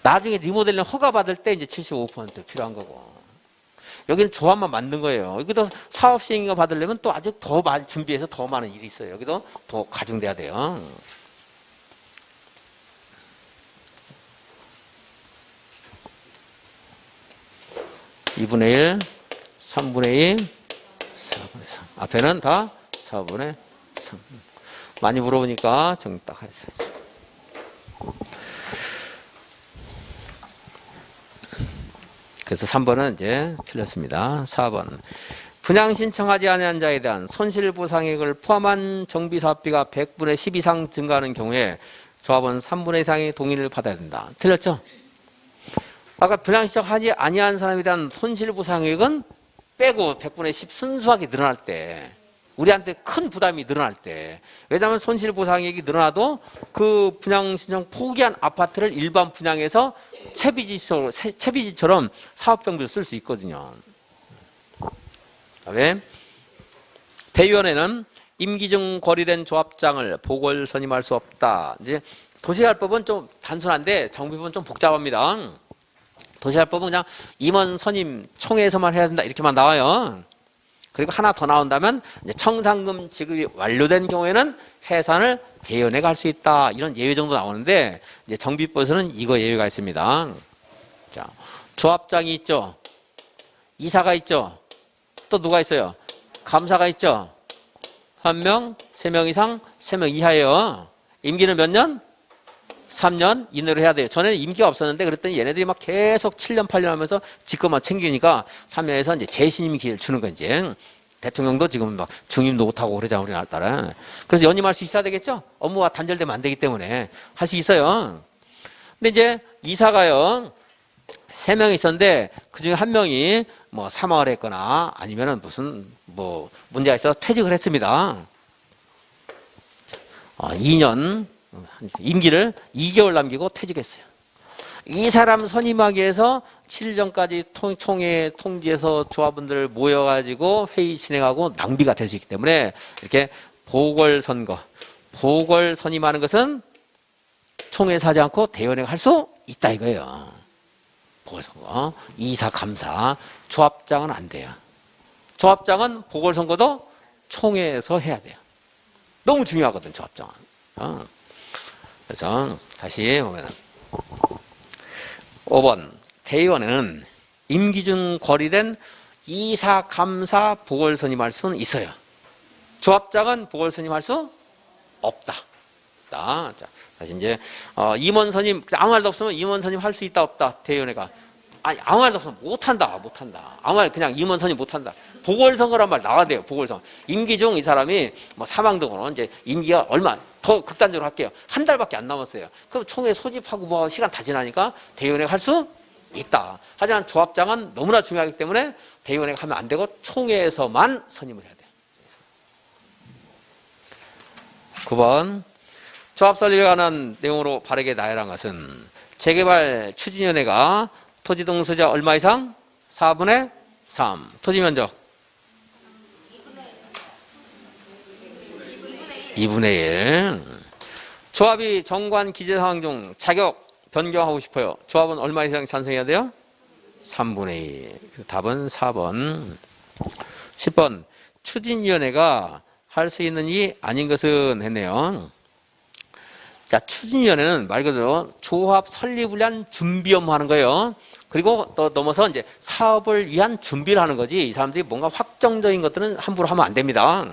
나중에 리모델링 허가 받을 때 이제 75% 필요한 거고 여기는 조합만 만든 거예요. 여기도 사업 시행인가 받으려면 또 아주 더 많이 준비해서 더 많은 일이 있어요. 여기도 더 가중돼야 돼요. (2분의 1) (3분의 2) (4분의 3) 앞에는 다 (4분의 3) 많이 물어보니까 정리 딱 해야죠. 그래서 3번은 이제 틀렸습니다. 4번. 분양 신청하지 않은 자에 대한 손실보상액을 포함한 정비사업비가 100분의 10 이상 증가하는 경우에 조합은 3분의 2 이상의 동의를 받아야 된다. 틀렸죠? 아까 분양 신청하지 아니한 사람에 대한 손실보상액은 빼고 100분의 10 순수하게 늘어날 때 우리한테 큰 부담이 늘어날 때 왜냐하면 손실보상액이 늘어나도 그 분양 신청 포기한 아파트를 일반 분양해서 채비지처럼 사업경비로 쓸 수 있거든요. 그다음에 대위원회는 임기 중 거리된 조합장을 보궐 선임할 수 없다. 이제 도시개발법은 좀 단순한데 정비법은 좀 복잡합니다. 도시개발법은 그냥 임원 선임 총회에서만 해야 된다 이렇게만 나와요. 그리고 하나 더 나온다면 이제 청산금 지급이 완료된 경우에는 해산을 대위원회가 할 수 있다. 이런 예외 정도 나오는데 이제 정비법에서는 이거 예외가 있습니다. 자, 조합장이 있죠. 이사가 있죠. 또 누가 있어요? 감사가 있죠. 1명, 3명 이상, 3명 이하예요. 임기는 몇 년? 3년 이내로 해야 돼요. 전에는 임기가 없었는데 그랬더니 얘네들이 막 계속 7년, 8년 하면서 지금만 챙기니까 3년에서 이제 재신임 기회를 주는 거지. 대통령도 지금 막 중임도 못하고 그러잖아, 우리나라. 그래서 연임할 수 있어야 되겠죠? 업무가 단절되면 안 되기 때문에 할 수 있어요. 근데 이제 이사가요, 3명이 있었는데 그 중에 1명이 뭐 사망을 했거나 아니면은 무슨 뭐 문제가 있어서 퇴직을 했습니다. 2년, 임기를 2개월 남기고 퇴직했어요. 이 사람 선임하기 위해서 7일 전까지 총회 통지해서 조합원들 모여가지고 회의 진행하고 낭비가 될 수 있기 때문에 이렇게 보궐선거, 보궐 선임하는 것은 총회에서 하지 않고 대의원회가 할 수 있다 이거예요. 보궐선거, 이사, 감사, 조합장은 안 돼요. 조합장은 보궐선거도 총회에서 해야 돼요. 너무 중요하거든, 조합장은. 그래서 다시 보면은 5번 대의원에는 임기 중 거리된 이사, 감사, 보궐선임할 수는 있어요. 조합장은 보궐선임할 수 없다. 자, 다시 이제 임원선임 아무 말도 없으면 임원선임 할 수 있다 없다 대의원회가 아니 아무 말도 없으면 못한다. 아무 말 그냥 임원선임 못한다. 보궐선거란 말 나와야 돼요. 보궐선거 임기 중 이 사람이 뭐 사망 등으로 이제 임기가 얼마 더 극단적으로 할게요. 한 달밖에 안 남았어요. 그럼 총회 소집하고 뭐 시간 다 지나니까 대의원회가 할 수 있다. 하지만 조합장은 너무나 중요하기 때문에 대의원회가 하면 안 되고 총회에서만 선임을 해야 돼요. 9번 조합 설립에 관한 내용으로 바르게 나열한 것은 재개발 추진위원회가 토지 등 소유자 얼마 이상? 4분의 3. 토지 면적 2분의 1. 조합이 정관 기재 상황 중 자격 변경하고 싶어요. 조합은 얼마 이상 찬성해야 돼요? 3분의 2. 답은 4번. 10번 추진위원회가 할 수 있는 일이 아닌 것은 했네요. 자, 추진위원회는 말 그대로 조합 설립을 위한 준비 업무 하는 거예요. 그리고 또 넘어서 이제 사업을 위한 준비를 하는 거지. 이 사람들이 뭔가 확정적인 것들은 함부로 하면 안 됩니다.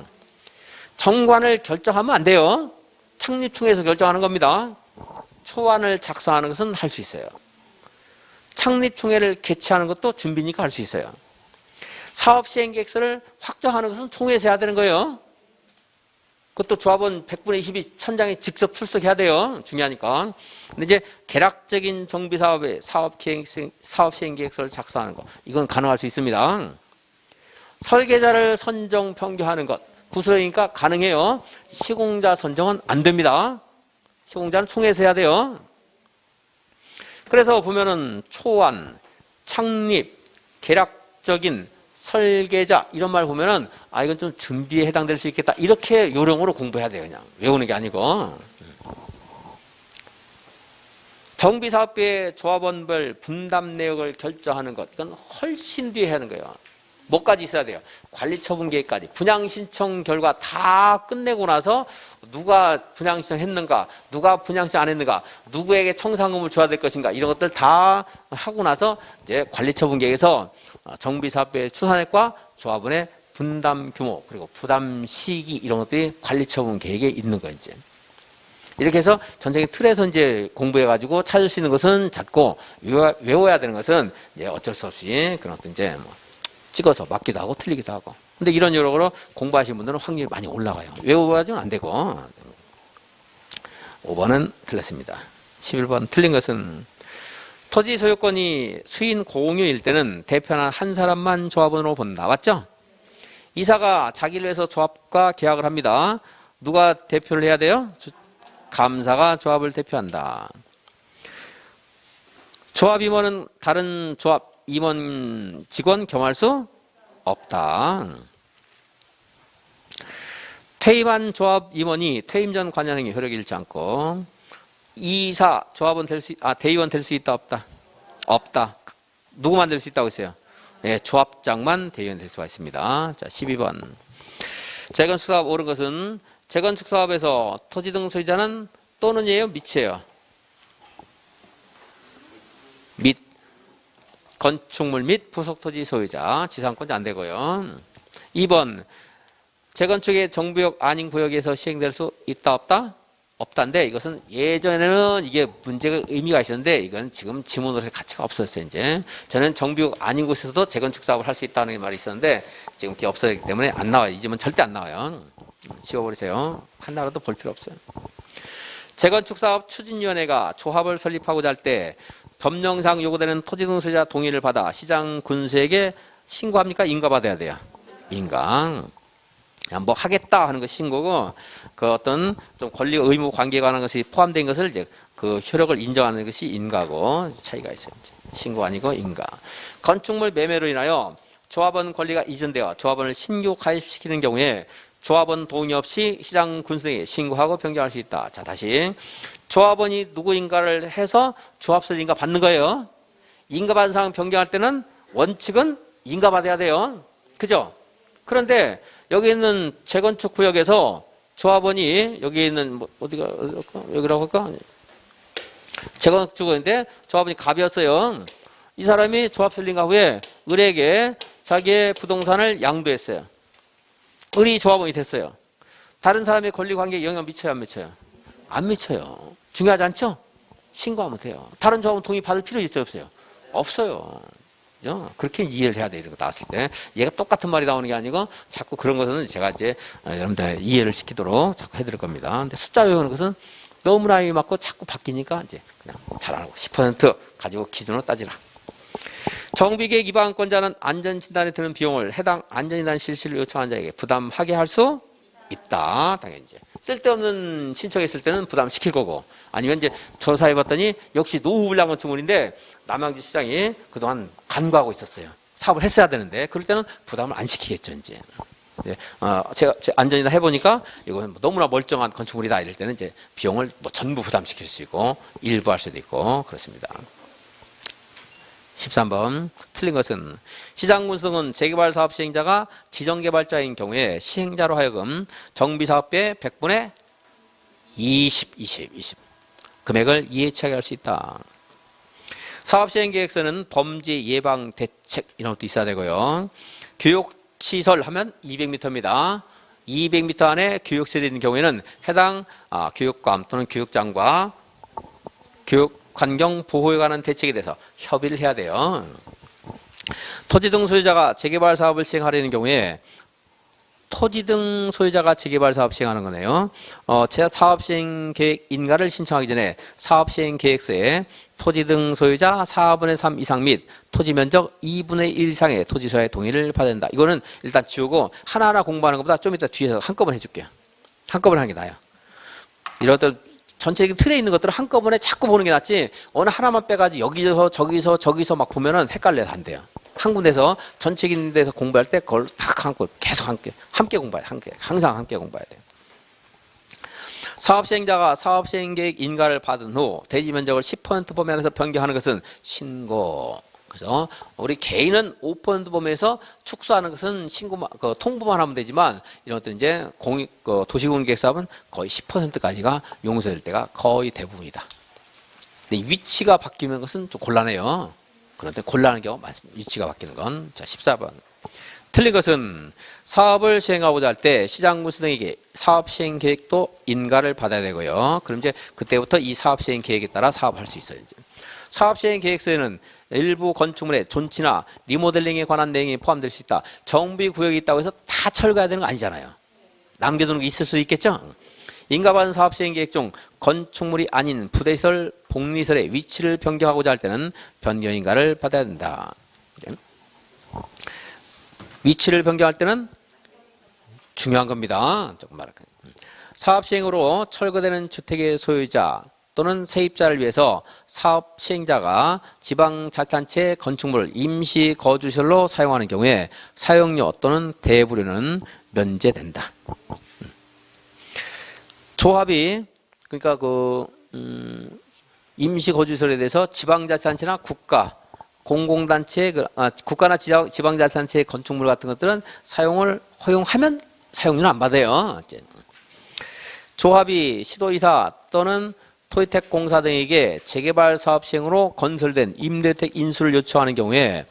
정관을 결정하면 안 돼요. 창립총회에서 결정하는 겁니다. 초안을 작성하는 것은 할 수 있어요. 창립총회를 개최하는 것도 준비니까 할 수 있어요. 사업시행계획서를 확정하는 것은 총회에서 해야 되는 거예요. 그것도 조합원 100분의 20이 천장에 직접 출석해야 돼요. 중요하니까. 근데 이제 개략적인 정비사업에 사업시행계획서를 작성하는 것, 이건 가능할 수 있습니다. 설계자를 선정, 평가하는 것, 구소형이니까 가능해요. 시공자 선정은 안 됩니다. 시공자는 총회에서 해야 돼요. 그래서 보면은 초안, 창립, 개략적인 설계자 이런 말 보면은 아 이건 좀 준비에 해당될 수 있겠다 이렇게 요령으로 공부해야 돼요. 그냥 외우는 게 아니고. 정비사업부의 조합원별 분담 내역을 결정하는 것 이건 훨씬 뒤에 하는 거예요. 뭐까지 있어야 돼요? 관리처분 계획까지 분양 신청 결과 다 끝내고 나서 누가 분양 신청했는가, 누가 분양 신청 안 했는가, 누구에게 청산금을 줘야 될 것인가 이런 것들 다 하고 나서 이제 관리처분 계획에서 정비사업부의 추산액과 조합원의 분담 규모 그리고 부담 시기 이런 것들이 관리처분 계획에 있는 거예요. 이제 이렇게 해서 전체적인 틀에서 이제 공부해가지고 찾을 수 있는 것은 작고 외워야 되는 것은 이제 어쩔 수 없이 그런 것도 이제 뭐 찍어서 맞기도 하고 틀리기도 하고. 근데 이런 요령으로 공부하시는 분들은 확률이 많이 올라가요. 외워가지고는 안 되고. 5번은 틀렸습니다. 11번 틀린 것은 토지 소유권이 수인 공유일 때는 대표는 한 사람만 조합원으로 본다. 맞죠? 이사가 자기를 위해서 조합과 계약을 합니다. 누가 대표를 해야 돼요? 감사가 조합을 대표한다. 조합 임원은 다른 조합 임원 직원 겸할 수 없다. 퇴임한 조합 임원이 퇴임 전 관여행위 효력이 잃지 않고 이사 조합원 대의원 될 수 있다 없다? 없다. 누구만 될 수 있다고 했어요? 예, 조합장만 대의원 될 수가 있습니다. 자, 12번. 재건축 사업 옳은 것은 재건축 사업에서 토지 등 소유자는 또는이에요? 밑이에요? 밑. 건축물 및 부속 토지 소유자, 지상권자 안 되고요. 2번. 재건축의 정부역 아닌 구역에서 시행될 수 있다 없다? 없다인데 이것은 예전에는 이게 문제가 의미가 있었는데 이건 지금 지문으로서 가치가 없었어요. 이제 저는 정비역 아닌 곳에서도 재건축 사업을 할 수 있다는 말이 있었는데 지금 그게 없어졌기 때문에 안 나와요. 이 지문 절대 안 나와요. 지워버리세요. 하나라도 볼 필요 없어요. 재건축 사업 추진위원회가 조합을 설립하고자 할 때 법령상 요구되는 토지 등 소유자 동의를 받아 시장 군수에게 신고합니까? 인가받아야 돼요. 인가. 뭐 하겠다 하는 것이 신고고 그 어떤 좀 권리 의무 관계에 관한 것이 포함된 것을 이제 그 효력을 인정하는 것이 인가고 차이가 있어요. 신고 아니고 인가. 건축물 매매로 인하여 조합원 권리가 이전되어 조합원을 신규 가입시키는 경우에 조합원 동의 없이 시장 군수에게 신고하고 변경할 수 있다. 자, 다시 조합원이 누구 인가를 해서 조합설 인가 받는 거예요. 인가 받은 사항 변경할 때는 원칙은 인가 받아야 돼요. 그죠? 그런데 여기 있는 재건축 구역에서 조합원이 여기 있는 뭐 여기라고 할까? 재건축구역인데 조합원이 갑이었어요. 이 사람이 조합 설립가 후에 을에게 자기의 부동산을 양도했어요. 을이 조합원이 됐어요. 다른 사람의 권리 관계에 영향 미쳐요, 안 미쳐요? 안 미쳐요. 중요하지 않죠? 신고하면 돼요. 다른 조합원 동의 받을 필요 있어요, 없어요? 없어요. 그죠? 그렇게 이해를 해야 돼, 이런 거 나왔을 때. 얘가 똑같은 말이 나오는 게 아니고 자꾸 그런 것은 제가 이제 여러분들 이해를 시키도록 자꾸 해드릴 겁니다. 근데 숫자 외우는 것은 너무나 맞고 자꾸 바뀌니까 이제 그냥 잘 알고 10% 가지고 기준으로 따지라. 정비계획 위반권자는 안전진단에 드는 비용을 해당 안전진단 실시를 요청한 자에게 부담하게 할 수 있다. 당연히 이제 쓸데없는 신청했을 때는 부담시킬 거고, 아니면 이제 조사해봤더니 역시 노후불량 건축물인데 남양주 시장이 그동안 간과하고 있었어요. 사업을 했어야 되는데 그럴 때는 부담을 안 시키겠죠 이제. 네, 제가 안전이나 해보니까 이건 너무나 멀쩡한 건축물이다 이럴 때는 이제 비용을 뭐 전부 부담시킬 수 있고 일부 할 수도 있고 그렇습니다. 13번 틀린 것은 시장군수등은 재개발 사업 시행자가 지정개발자인 경우에 시행자로 하여금 정비사업비의 100분의 20 금액을 이해치하게 할 수 있다. 사업시행계획서는 범죄 예방 대책 이런 것도 있어야 되고요. 교육시설 하면 200m입니다. 200m 안에 교육시설이 있는 경우에는 해당 교육감 또는 교육장과 교육환경 보호에 관한 대책에 대해서 협의를 해야 돼요. 토지 등 소유자가 재개발 사업을 시행하려는 경우에 토지 등 소유자가 재개발 사업 시행하는 거네요. 사업 시행 계획 인가를 신청하기 전에 사업 시행 계획서에 토지 등 소유자 4분의 3 이상 및 토지 면적 2분의 1 이상의 토지 소유자의 동의를 받아야 된다. 이거는 일단 지우고 하나하나 공부하는 것보다 좀 이따 뒤에서 한꺼번에 해줄게요. 한꺼번에 하는 게 나아요. 이런 어떤 전체적인 틀에 있는 것들을 한꺼번에 자꾸 보는 게 낫지, 어느 하나만 빼가지고 여기서 저기서 막 보면은 헷갈려서 안 돼요. 한 군데서 전체적인 데서 공부할 때 그걸 딱 한꺼 계속 함께 공부해야 돼. 항상 함께 공부해야 돼요. 사업 시행자가 사업 시행 계획 인가를 받은 후 대지 면적을 10% 범위에서 변경하는 것은 신고. 그래서 우리 개인은 5% 범위에서 축소하는 것은 통보만 하면 되지만, 이런 것들 이제 도시공유계획 사업은 거의 10%까지가 용서될 때가 거의 대부분이다. 근데 위치가 바뀌는 것은 좀 곤란해요. 그런데 곤란한 경우 많습니다. 위치가 바뀌는 건. 자, 14번. 틀린 것은 사업을 시행하고자 할 때 시장군수 등에게 사업 시행 계획도 인가를 받아야 되고요. 그럼 이제 그때부터 이 사업 시행 계획에 따라 사업할 수 있어요. 이제. 사업 시행 계획서에는 일부 건축물의 존치나 리모델링에 관한 내용이 포함될 수 있다. 정비 구역이 있다고 해서 다 철거해야 되는 거 아니잖아요. 남겨두는 게 있을 수 있겠죠. 인가받은 사업 시행 계획 중 건축물이 아닌 부대시설, 복리설의 위치를 변경하고자 할 때는 변경 인가를 받아야 된다. 위치를 변경할 때는 중요한 겁니다. 조금 말할게요. 사업 시행으로 철거되는 주택의 소유자 또는 세입자를 위해서 사업 시행자가 지방자치단체 건축물을 임시 거주시설로 사용하는 경우에 사용료 또는 대부료는 면제된다. 조합이 그러니까 임시 거주시설에 대해서 지방자치단체나 공공단체, 국가나 지방자치단체의 건축물 같은 것들은 사용을 허용하면 사용료는 안 받아요. 조합이 시도이사 또는 토지택공사 등에게 재개발 사업 시행으로 건설된 임대주택 인수를 요청하는 경우에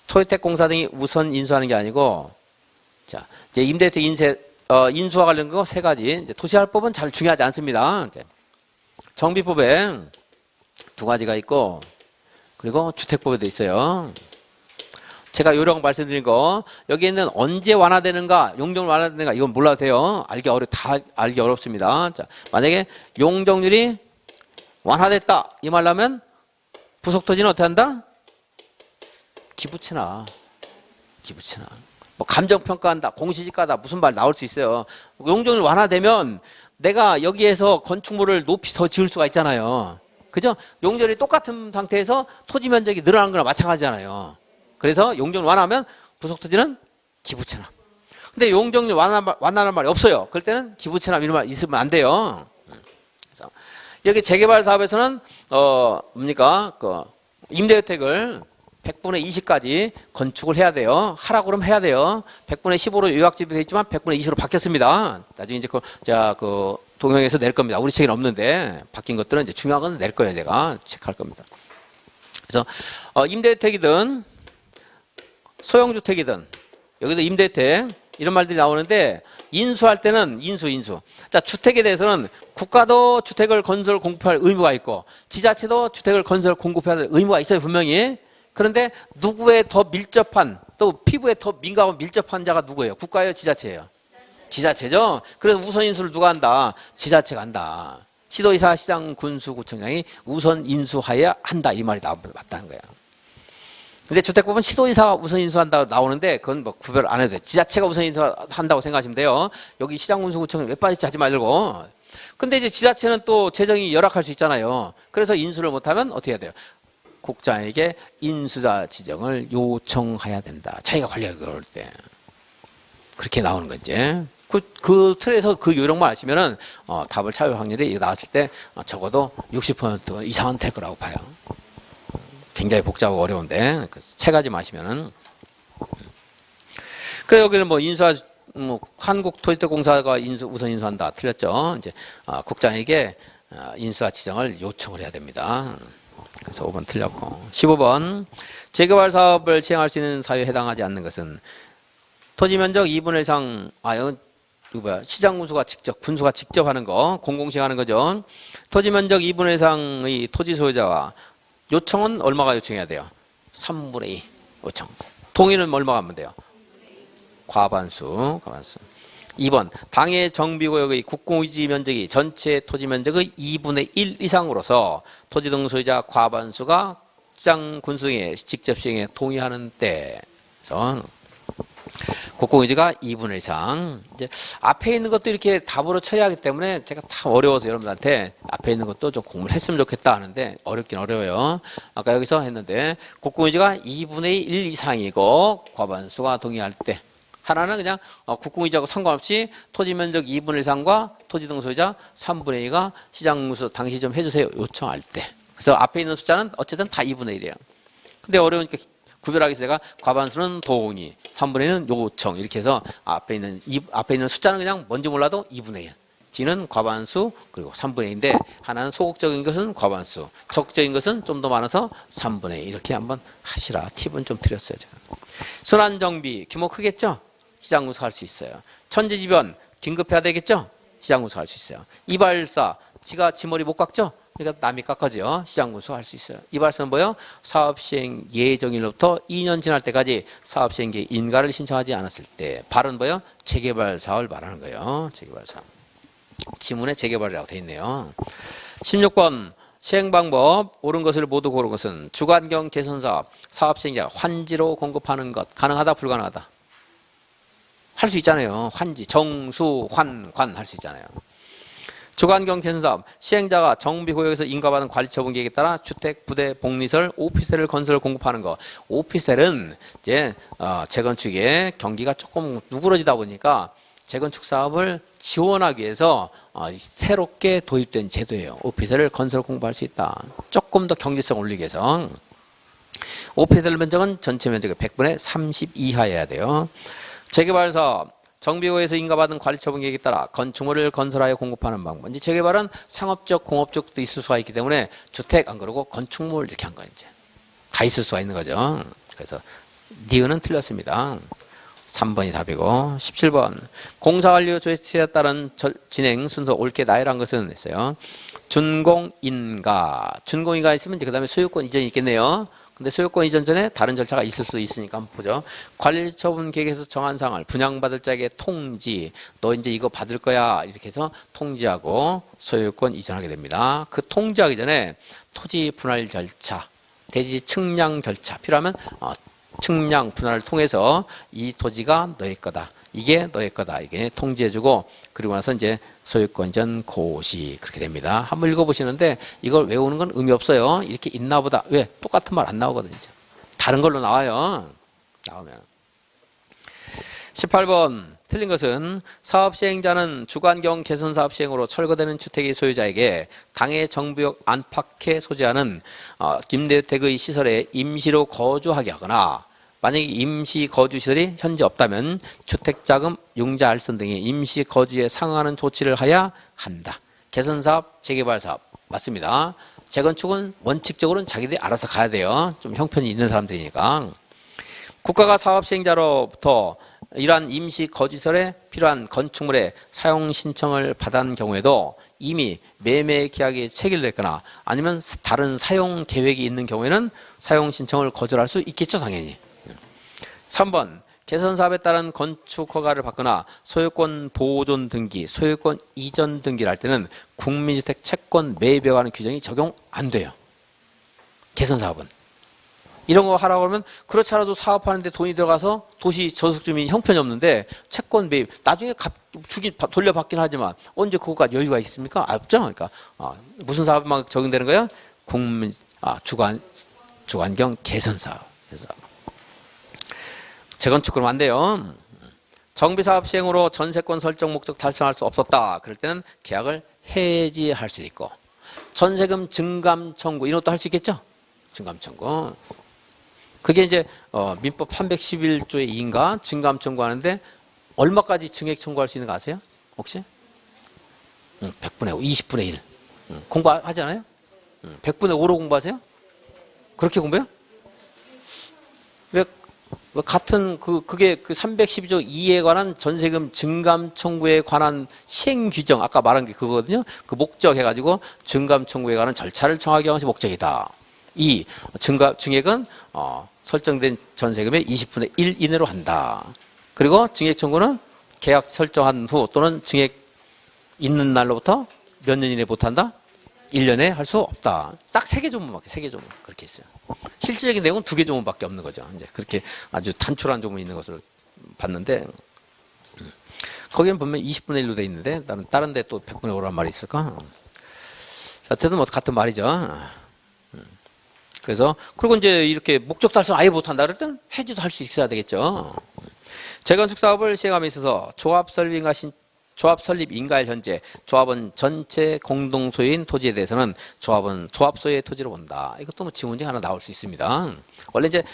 토지택공사 등이 우선 인수하는 게 아니고, 자, 이제 임대주택 인수와 관련된 거 세 가지. 이제 토지활법은 잘 중요하지 않습니다. 이제 정비법에 두 가지가 있고, 그리고 주택법에도 있어요. 제가 요령 말씀드린 거, 여기에는 언제 완화되는가, 용적률 완화되는가, 이건 몰라도 돼요. 다 알기 어렵습니다. 자, 만약에 용적률이 완화됐다, 이 말하면 부속토지는 어떻게 한다? 기부채나. 뭐 감정평가한다, 공시지가다, 무슨 말 나올 수 있어요. 용적률 완화되면 내가 여기에서 건축물을 높이 더 지을 수가 있잖아요. 그죠? 용적률이 똑같은 상태에서 토지 면적이 늘어나는 거나 마찬가지잖아요. 그래서 용적률 완화하면 부속토지는 기부채납. 근데 용적률 완화하는 말이 없어요. 그럴 때는 기부채납 이런 말 있으면 안 돼요. 그래서 여기 재개발 사업에서는 임대주택을 100분의 20까지 건축을 해야 돼요. 하라고 그러면 해야 돼요. 100분의 15로 요약집이 되어 있지만 100분의 20으로 바뀌었습니다. 나중에 이제 그 동영에서 낼 겁니다. 우리 책에는 없는데 바뀐 것들은 이제 중요한 건 낼 거예요. 내가 체크할 겁니다. 그래서 임대주택이든 소형주택이든 여기도 임대주택 이런 말들이 나오는데 인수할 때는 인수. 자, 주택에 대해서는 국가도 주택을 건설 공급할 의무가 있고 지자체도 주택을 건설 공급할 의무가 있어요. 분명히. 그런데 누구에 더 밀접한 또 피부에 더 민감하고 밀접한 자가 누구예요? 국가예요? 지자체예요? 지자체죠. 그래서 우선 인수를 누가 한다? 지자체가 한다. 시도지사, 시장, 군수, 구청장이 우선 인수하여야 한다. 이 말이 맞다는 거예요. 근데 주택법은 시도지사가 우선 인수한다고 나오는데 그건 뭐 구별 안 해도 돼. 지자체가 우선 인수한다고 생각하시면 돼요. 여기 시장, 군수, 구청장 왜 빠질지 하지 말고. 근데 이제 지자체는 또 재정이 열악할 수 있잖아요. 그래서 인수를 못하면 어떻게 해야 돼요? 국장에게 인수자 지정을 요청해야 된다. 자기가 관리하기 어려울 때. 그렇게 나오는 거지. 그 틀에서 그 요령만 아시면은 답을 찾을 확률이 나왔을 때 적어도 60% 이상은 될 거라고 봐요. 굉장히 복잡하고 어려운데 세 가지 마시면은. 그래 여기는 뭐 인수하 한국토지대공사가 우선 인수한다. 틀렸죠. 이제 국장에게 인수하 지정을 요청을 해야 됩니다. 그래서 5번 틀렸고 15번 재개발 사업을 시행할 수 있는 사유에 해당하지 않는 것은 토지 면적 2분의 1 이상 시장군수가 직접 군수가 직접 하는 거 공공시행하는 거죠. 토지 면적 2분의 1 이상의 토지 소유자와 요청은 얼마가 요청해야 돼요? 3분의 2 요청. 동의는 얼마가 하면 돼요? 과반수. 2번 당해 정비구역의 국공유지 면적이 전체 토지 면적의 2분의 1 이상으로서 토지 등 소유자 과반수가 시장 군수에 직접 시행에 동의하는 때에서 국공유지가 2분의 1 이상. 이제 앞에 있는 것도 이렇게 답으로 처리하기 때문에 제가 다 어려워서 여러분들한테 앞에 있는 것도 좀 공부를 했으면 좋겠다 하는데 어렵긴 어려워요. 아까 여기서 했는데 국공유지가 2분의 1 이상이고 과반수가 동의할 때. 하나는 그냥 국공유지하고 상관없이 토지 면적 2분의 1 이상과 토지 등 소유자 3분의 2가 시장군수 당시 좀 해주세요. 요청할 때. 그래서 앞에 있는 숫자는 어쨌든 다 2분의 1이에요. 근데 어려우니까 구별하기 위해서 제가 과반수는 동의, 3분의 1은 요청 이렇게 해서 앞에 있는 숫자는 그냥 뭔지 몰라도 2분의 1. G는 과반수 그리고 3분의 2인데 하나는 소극적인 것은 과반수, 적극적인 것은 좀 더 많아서 3분의 2 이렇게 한번 하시라. 팁은 좀 드렸어요. 제가. 순환정비 규모 크겠죠? 시장군수 할 수 있어요. 천재지변 긴급해야 되겠죠? 시장군수 할 수 있어요. 이발사 지가 지 머리 못 깎죠? 그러니까 남이 깎아줘요. 시장군수 할 수 있어요. 이발사는 뭐예요? 사업시행 예정일로부터 2년 지날 때까지 사업시행계 인가를 신청하지 않았을 때. 발은 뭐예요? 재개발 사업을 말하는 거예요. 재개발 사업. 지문에 재개발이라고 돼 있네요. 16번 시행방법 옳은 것을 모두 고른 것은 주관경 개선사업 사업시행자 환지로 공급하는 것 가능하다 불가능하다? 할 수 있잖아요. 환지, 정수, 관 할 수 있잖아요. 주관경 개선사업 시행자가 정비구역에서 인가받은 관리처분계획에 따라 주택, 부대, 복리설, 오피스텔을 건설 공급하는 거. 오피스텔은 이제 재건축에 경기가 조금 누그러지다 보니까 재건축 사업을 지원하기 위해서 새롭게 도입된 제도예요. 오피스텔을 건설 공급할 수 있다. 조금 더 경제성 올리기 위해서. 오피스텔 면적은 전체 면적의 100분의 30 이하여야 돼요. 재개발 사업 정비구역에서 인가받은 관리처분 계획에 따라 건축물을 건설하여 공급하는 방법. 이제 재개발은 상업적, 공업적도 있을 수가 있기 때문에 주택 안 그러고 건축물 이렇게 한 거예요. 이제 다 있을 수가 있는 거죠. 그래서 니은은 틀렸습니다. 3번이 답이고 17번 공사완료 조치에 따른 진행 순서 옳게 나열한 것은 했어요. 준공인가. 준공인가 있으면 이제 그 다음에 소유권 이전이 있겠네요. 근데 소유권 이전 전에 다른 절차가 있을 수 있으니까 한번 보죠. 관리처분 계획에서 정한 사항을 분양받을 자에게 통지. 너 이제 이거 받을 거야. 이렇게 해서 통지하고 소유권 이전하게 됩니다. 그 통지하기 전에 토지 분할 절차, 대지 측량 절차 필요하면 측량 분할을 통해서 이 토지가 너의 거다. 이게 너의 거다. 이게 통지해주고 그리고 나서 이제 소유권 이전 고시 그렇게 됩니다. 한번 읽어보시는데 이걸 외우는 건 의미 없어요. 이렇게 있나 보다. 왜? 똑같은 말 안 나오거든요. 이제. 다른 걸로 나와요. 나오면. 18번 틀린 것은 사업 시행자는 주관경 개선 사업 시행으로 철거되는 주택의 소유자에게 당해 정부역 안팎에 소재하는 임대주택의 시설에 임시로 거주하게 하거나 만약에 임시 거주 시설이 현재 없다면 주택자금, 융자 알선 등의 임시 거주에 상응하는 조치를 하여야 한다. 개선 사업, 재개발 사업 맞습니다. 재건축은 원칙적으로는 자기들이 알아서 가야 돼요. 좀 형편이 있는 사람들이니까. 국가가 사업 시행자로부터 이러한 임시 거주시설에 필요한 건축물의 사용 신청을 받은 경우에도 이미 매매 계약이 체결됐거나 아니면 다른 사용 계획이 있는 경우에는 사용 신청을 거절할 수 있겠죠, 당연히. 3번 개선 사업에 따른 건축 허가를 받거나 소유권 보존 등기, 소유권 이전 등기를 할 때는 국민주택 채권 매입에 관한 규정이 적용 안 돼요. 개선 사업은. 이런 거 하라고 하면 그렇지 않아도 사업하는데 돈이 들어가서 도시 저속주민이 형편이 없는데 채권 매입 나중에 돌려받긴 하지만 언제 그거까지 여유가 있습니까? 없죠. 그러니까 무슨 사업만 적용되는 거예요? 주관경 개선 사업. 그래서 재건축 그러면 안 돼요. 정비사업 시행으로 전세권 설정 목적 달성할 수 없었다. 그럴 때는 계약을 해지할 수 있고 전세금 증감 청구 이런 것도 할 수 있겠죠. 증감 청구. 그게 이제 민법 311조의 2인가 증감 청구하는데 얼마까지 증액 청구할 수 있는 거 아세요? 혹시? 100분의 5, 20분의 1. 공부하지 않아요? 100분의 5로 공부하세요? 그렇게 공부해요? 왜 같은 그게 그 312조 2에 관한 전세금 증감 청구에 관한 시행 규정 아까 말한 게 그거거든요. 그 목적 해가지고 증감 청구에 관한 절차를 정하게 하는 것이 목적이다. 이 증액은 설정된 전세금의 20분의 1 이내로 한다. 그리고 증액 청구는 계약 설정한 후 또는 증액 있는 날로부터 몇 년 이내 못한다? 1년에 할 수 없다. 딱 3개 조문밖에 3개 조문 그렇게 있어요. 실질적인 내용은 2개 조문밖에 없는 거죠. 이제 그렇게 아주 단촐한 조문이 있는 것을 봤는데 거기는 보면 20분의 1로 돼 있는데 다른 데 또 100분의 5란 말이 있을까? 어쨌든 뭐 같은 말이죠. 그래서 그리고 이제 이렇게 목적 달성 아예 못한다 그럴 땐 해지도 할 수 있어야 되겠죠. 재건축 사업을 시행함에 있어서 조합 설립 인가일 현재 조합은 전체 공동 소유인 토지에 대해서는 조합은 조합 소유의 토지로 본다. 이것도 뭐 지문 중에 하나 나올 수 있습니다. 원래 이제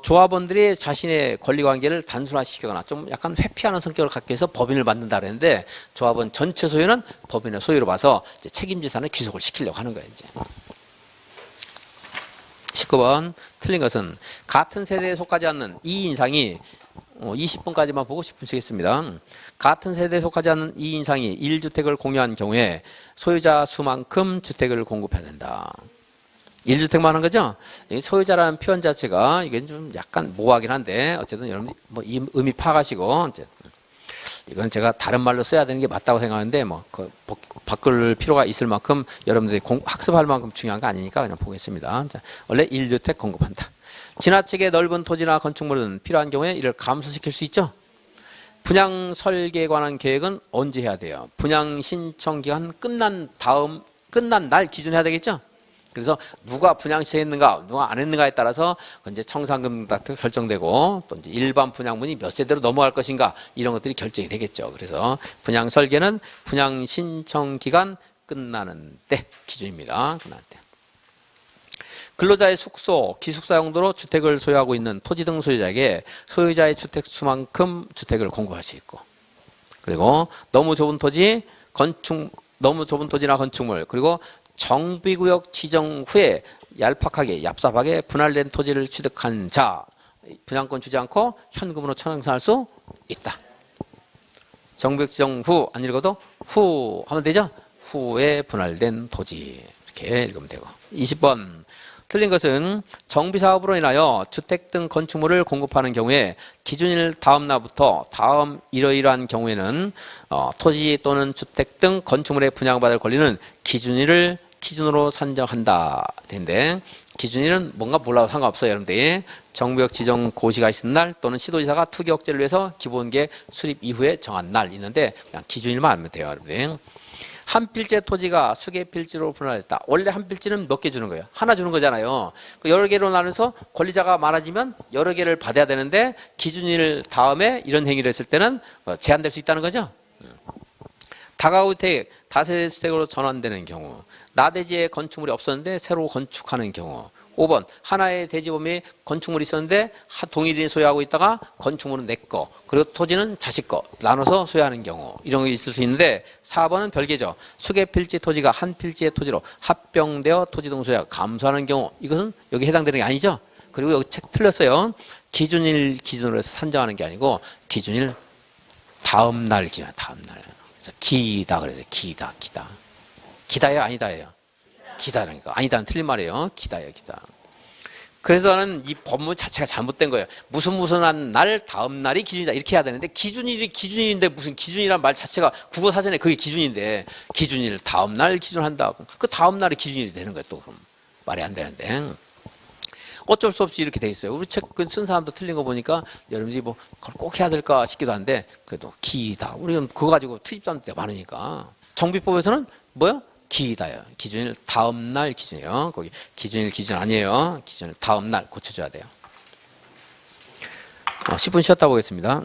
조합원들이 자신의 권리 관계를 단순화시키거나 좀 약간 회피하는 성격을 갖기 위해서 법인을 만든다 그랬는데 조합은 전체 소유는 법인의 소유로 봐서 이제 책임지산을 귀속을 시키려고 하는 거예요. 이제. 19번 틀린 것은 같은 세대에 속하지 않는 이 인상이 20분까지만 보고 10분 쓰겠습니다. 같은 세대에 속하지 않는 이 인상이 1주택을 공유한 경우에 소유자 수만큼 주택을 공급해야 된다. 1주택만 하는 거죠? 소유자라는 표현 자체가 이게 좀 약간 모호하긴 한데 어쨌든 여러분 뭐 이 의미 파악하시고 이건 제가 다른 말로 써야 되는 게 맞다고 생각하는데 뭐 바꿀 필요가 있을 만큼 여러분들이 학습할 만큼 중요한 거 아니니까 그냥 보겠습니다. 자, 원래 1주택 공급한다. 지나치게 넓은 토지나 건축물은 필요한 경우에 이를 감소시킬 수 있죠. 분양 설계에 관한 계획은 언제 해야 돼요? 분양 신청 기간 끝난 날 기준에 해야 되겠죠. 그래서 누가 분양 시행했는가, 누가 안 했는가에 따라서 이제 청산금 같은 결정되고 또 이제 일반 분양문이 몇 세대로 넘어갈 것인가 이런 것들이 결정이 되겠죠. 그래서 분양 설계는 분양 신청 기간 끝나는 때 기준입니다. 끝나는 때. 근로자의 숙소, 기숙사 용도로 주택을 소유하고 있는 토지 등 소유자에게 소유자의 주택 수만큼 주택을 공급할 수 있고, 그리고 너무 좁은 토지나 건축물, 그리고 정비구역 지정 후에 얄팍하게 얍삽하게 분할된 토지를 취득한 자, 분양권 주지 않고 현금으로 청산할 수 있다. 정비구역 지정 후 안 읽어도 후 하면 되죠. 후에 분할된 토지 이렇게 읽으면 되고. 20번 틀린 것은 정비사업으로 인하여 주택 등 건축물을 공급하는 경우에 기준일 다음 날부터 다음 이러이러한 경우에는 토지 또는 주택 등 건축물에 분양받을 권리는 기준일을 기준으로 산정한다. 된데 기준일은 뭔가 몰라도 상관없어요. 여러분들이 정부역 지정 고시가 있는 날 또는 시도지사가 투기 억제를 위해서 기본계획 수립 이후에 정한 날 있는데 그냥 기준일만 알면 돼요. 여러분들. 한 필지의 토지가 수개 필지로 분할했다. 원래 한 필지는 몇 개 주는 거예요? 하나 주는 거잖아요. 그 여러 개로 나눠서 권리자가 많아지면 여러 개를 받아야 되는데 기준일 다음에 이런 행위를 했을 때는 제한될 수 있다는 거죠. 다가구주택, 다세대주택으로 전환되는 경우, 나대지에 건축물이 없었는데 새로 건축하는 경우. 5번 하나의 대지범위에 건축물이 있었는데 동일인이 소유하고 있다가 건축물은 내 거, 그리고 토지는 자식 거 나눠서 소유하는 경우, 이런 게 있을 수 있는데 4번은 별개죠. 수개 필지 토지가 한 필지의 토지로 합병되어 토지 등 소유가 감소하는 경우, 이것은 여기 해당되는 게 아니죠. 그리고 여기 책 틀렸어요. 기준일 기준으로 해서 산정하는 게 아니고 기준일 다음 날 기준, 다음 날. 그래서 기다 그래서 기다. 기다예요, 아니다예요? 기다라니까. 아니다는 틀린 말이에요. 기다예요, 기다. 그래서 저는 이 법문 자체가 잘못된 거예요. 무슨 한 날, 다음 날이 기준이다. 이렇게 해야 되는데, 기준일인데 무슨 기준이란 말 자체가 국어 사전에 그게 기준인데, 기준일, 다음 날 기준을 한다고. 그 다음 날이 기준일이 되는 거예요, 또. 그럼. 말이 안 되는데. 어쩔 수 없이 이렇게 돼 있어요. 우리 책 쓴 사람도 틀린 거 보니까 여러분들이 뭐 그걸 꼭 해야 될까 싶기도 한데, 그래도 기다. 우리는 그거 가지고 트집도 때가 많으니까. 정비법에서는 뭐요? 기다요. 기준일 다음 날 기준이요. 거기 기준일 기준 아니에요. 기준일 다음 날 고쳐줘야 돼요. 10분 쉬었다 보겠습니다.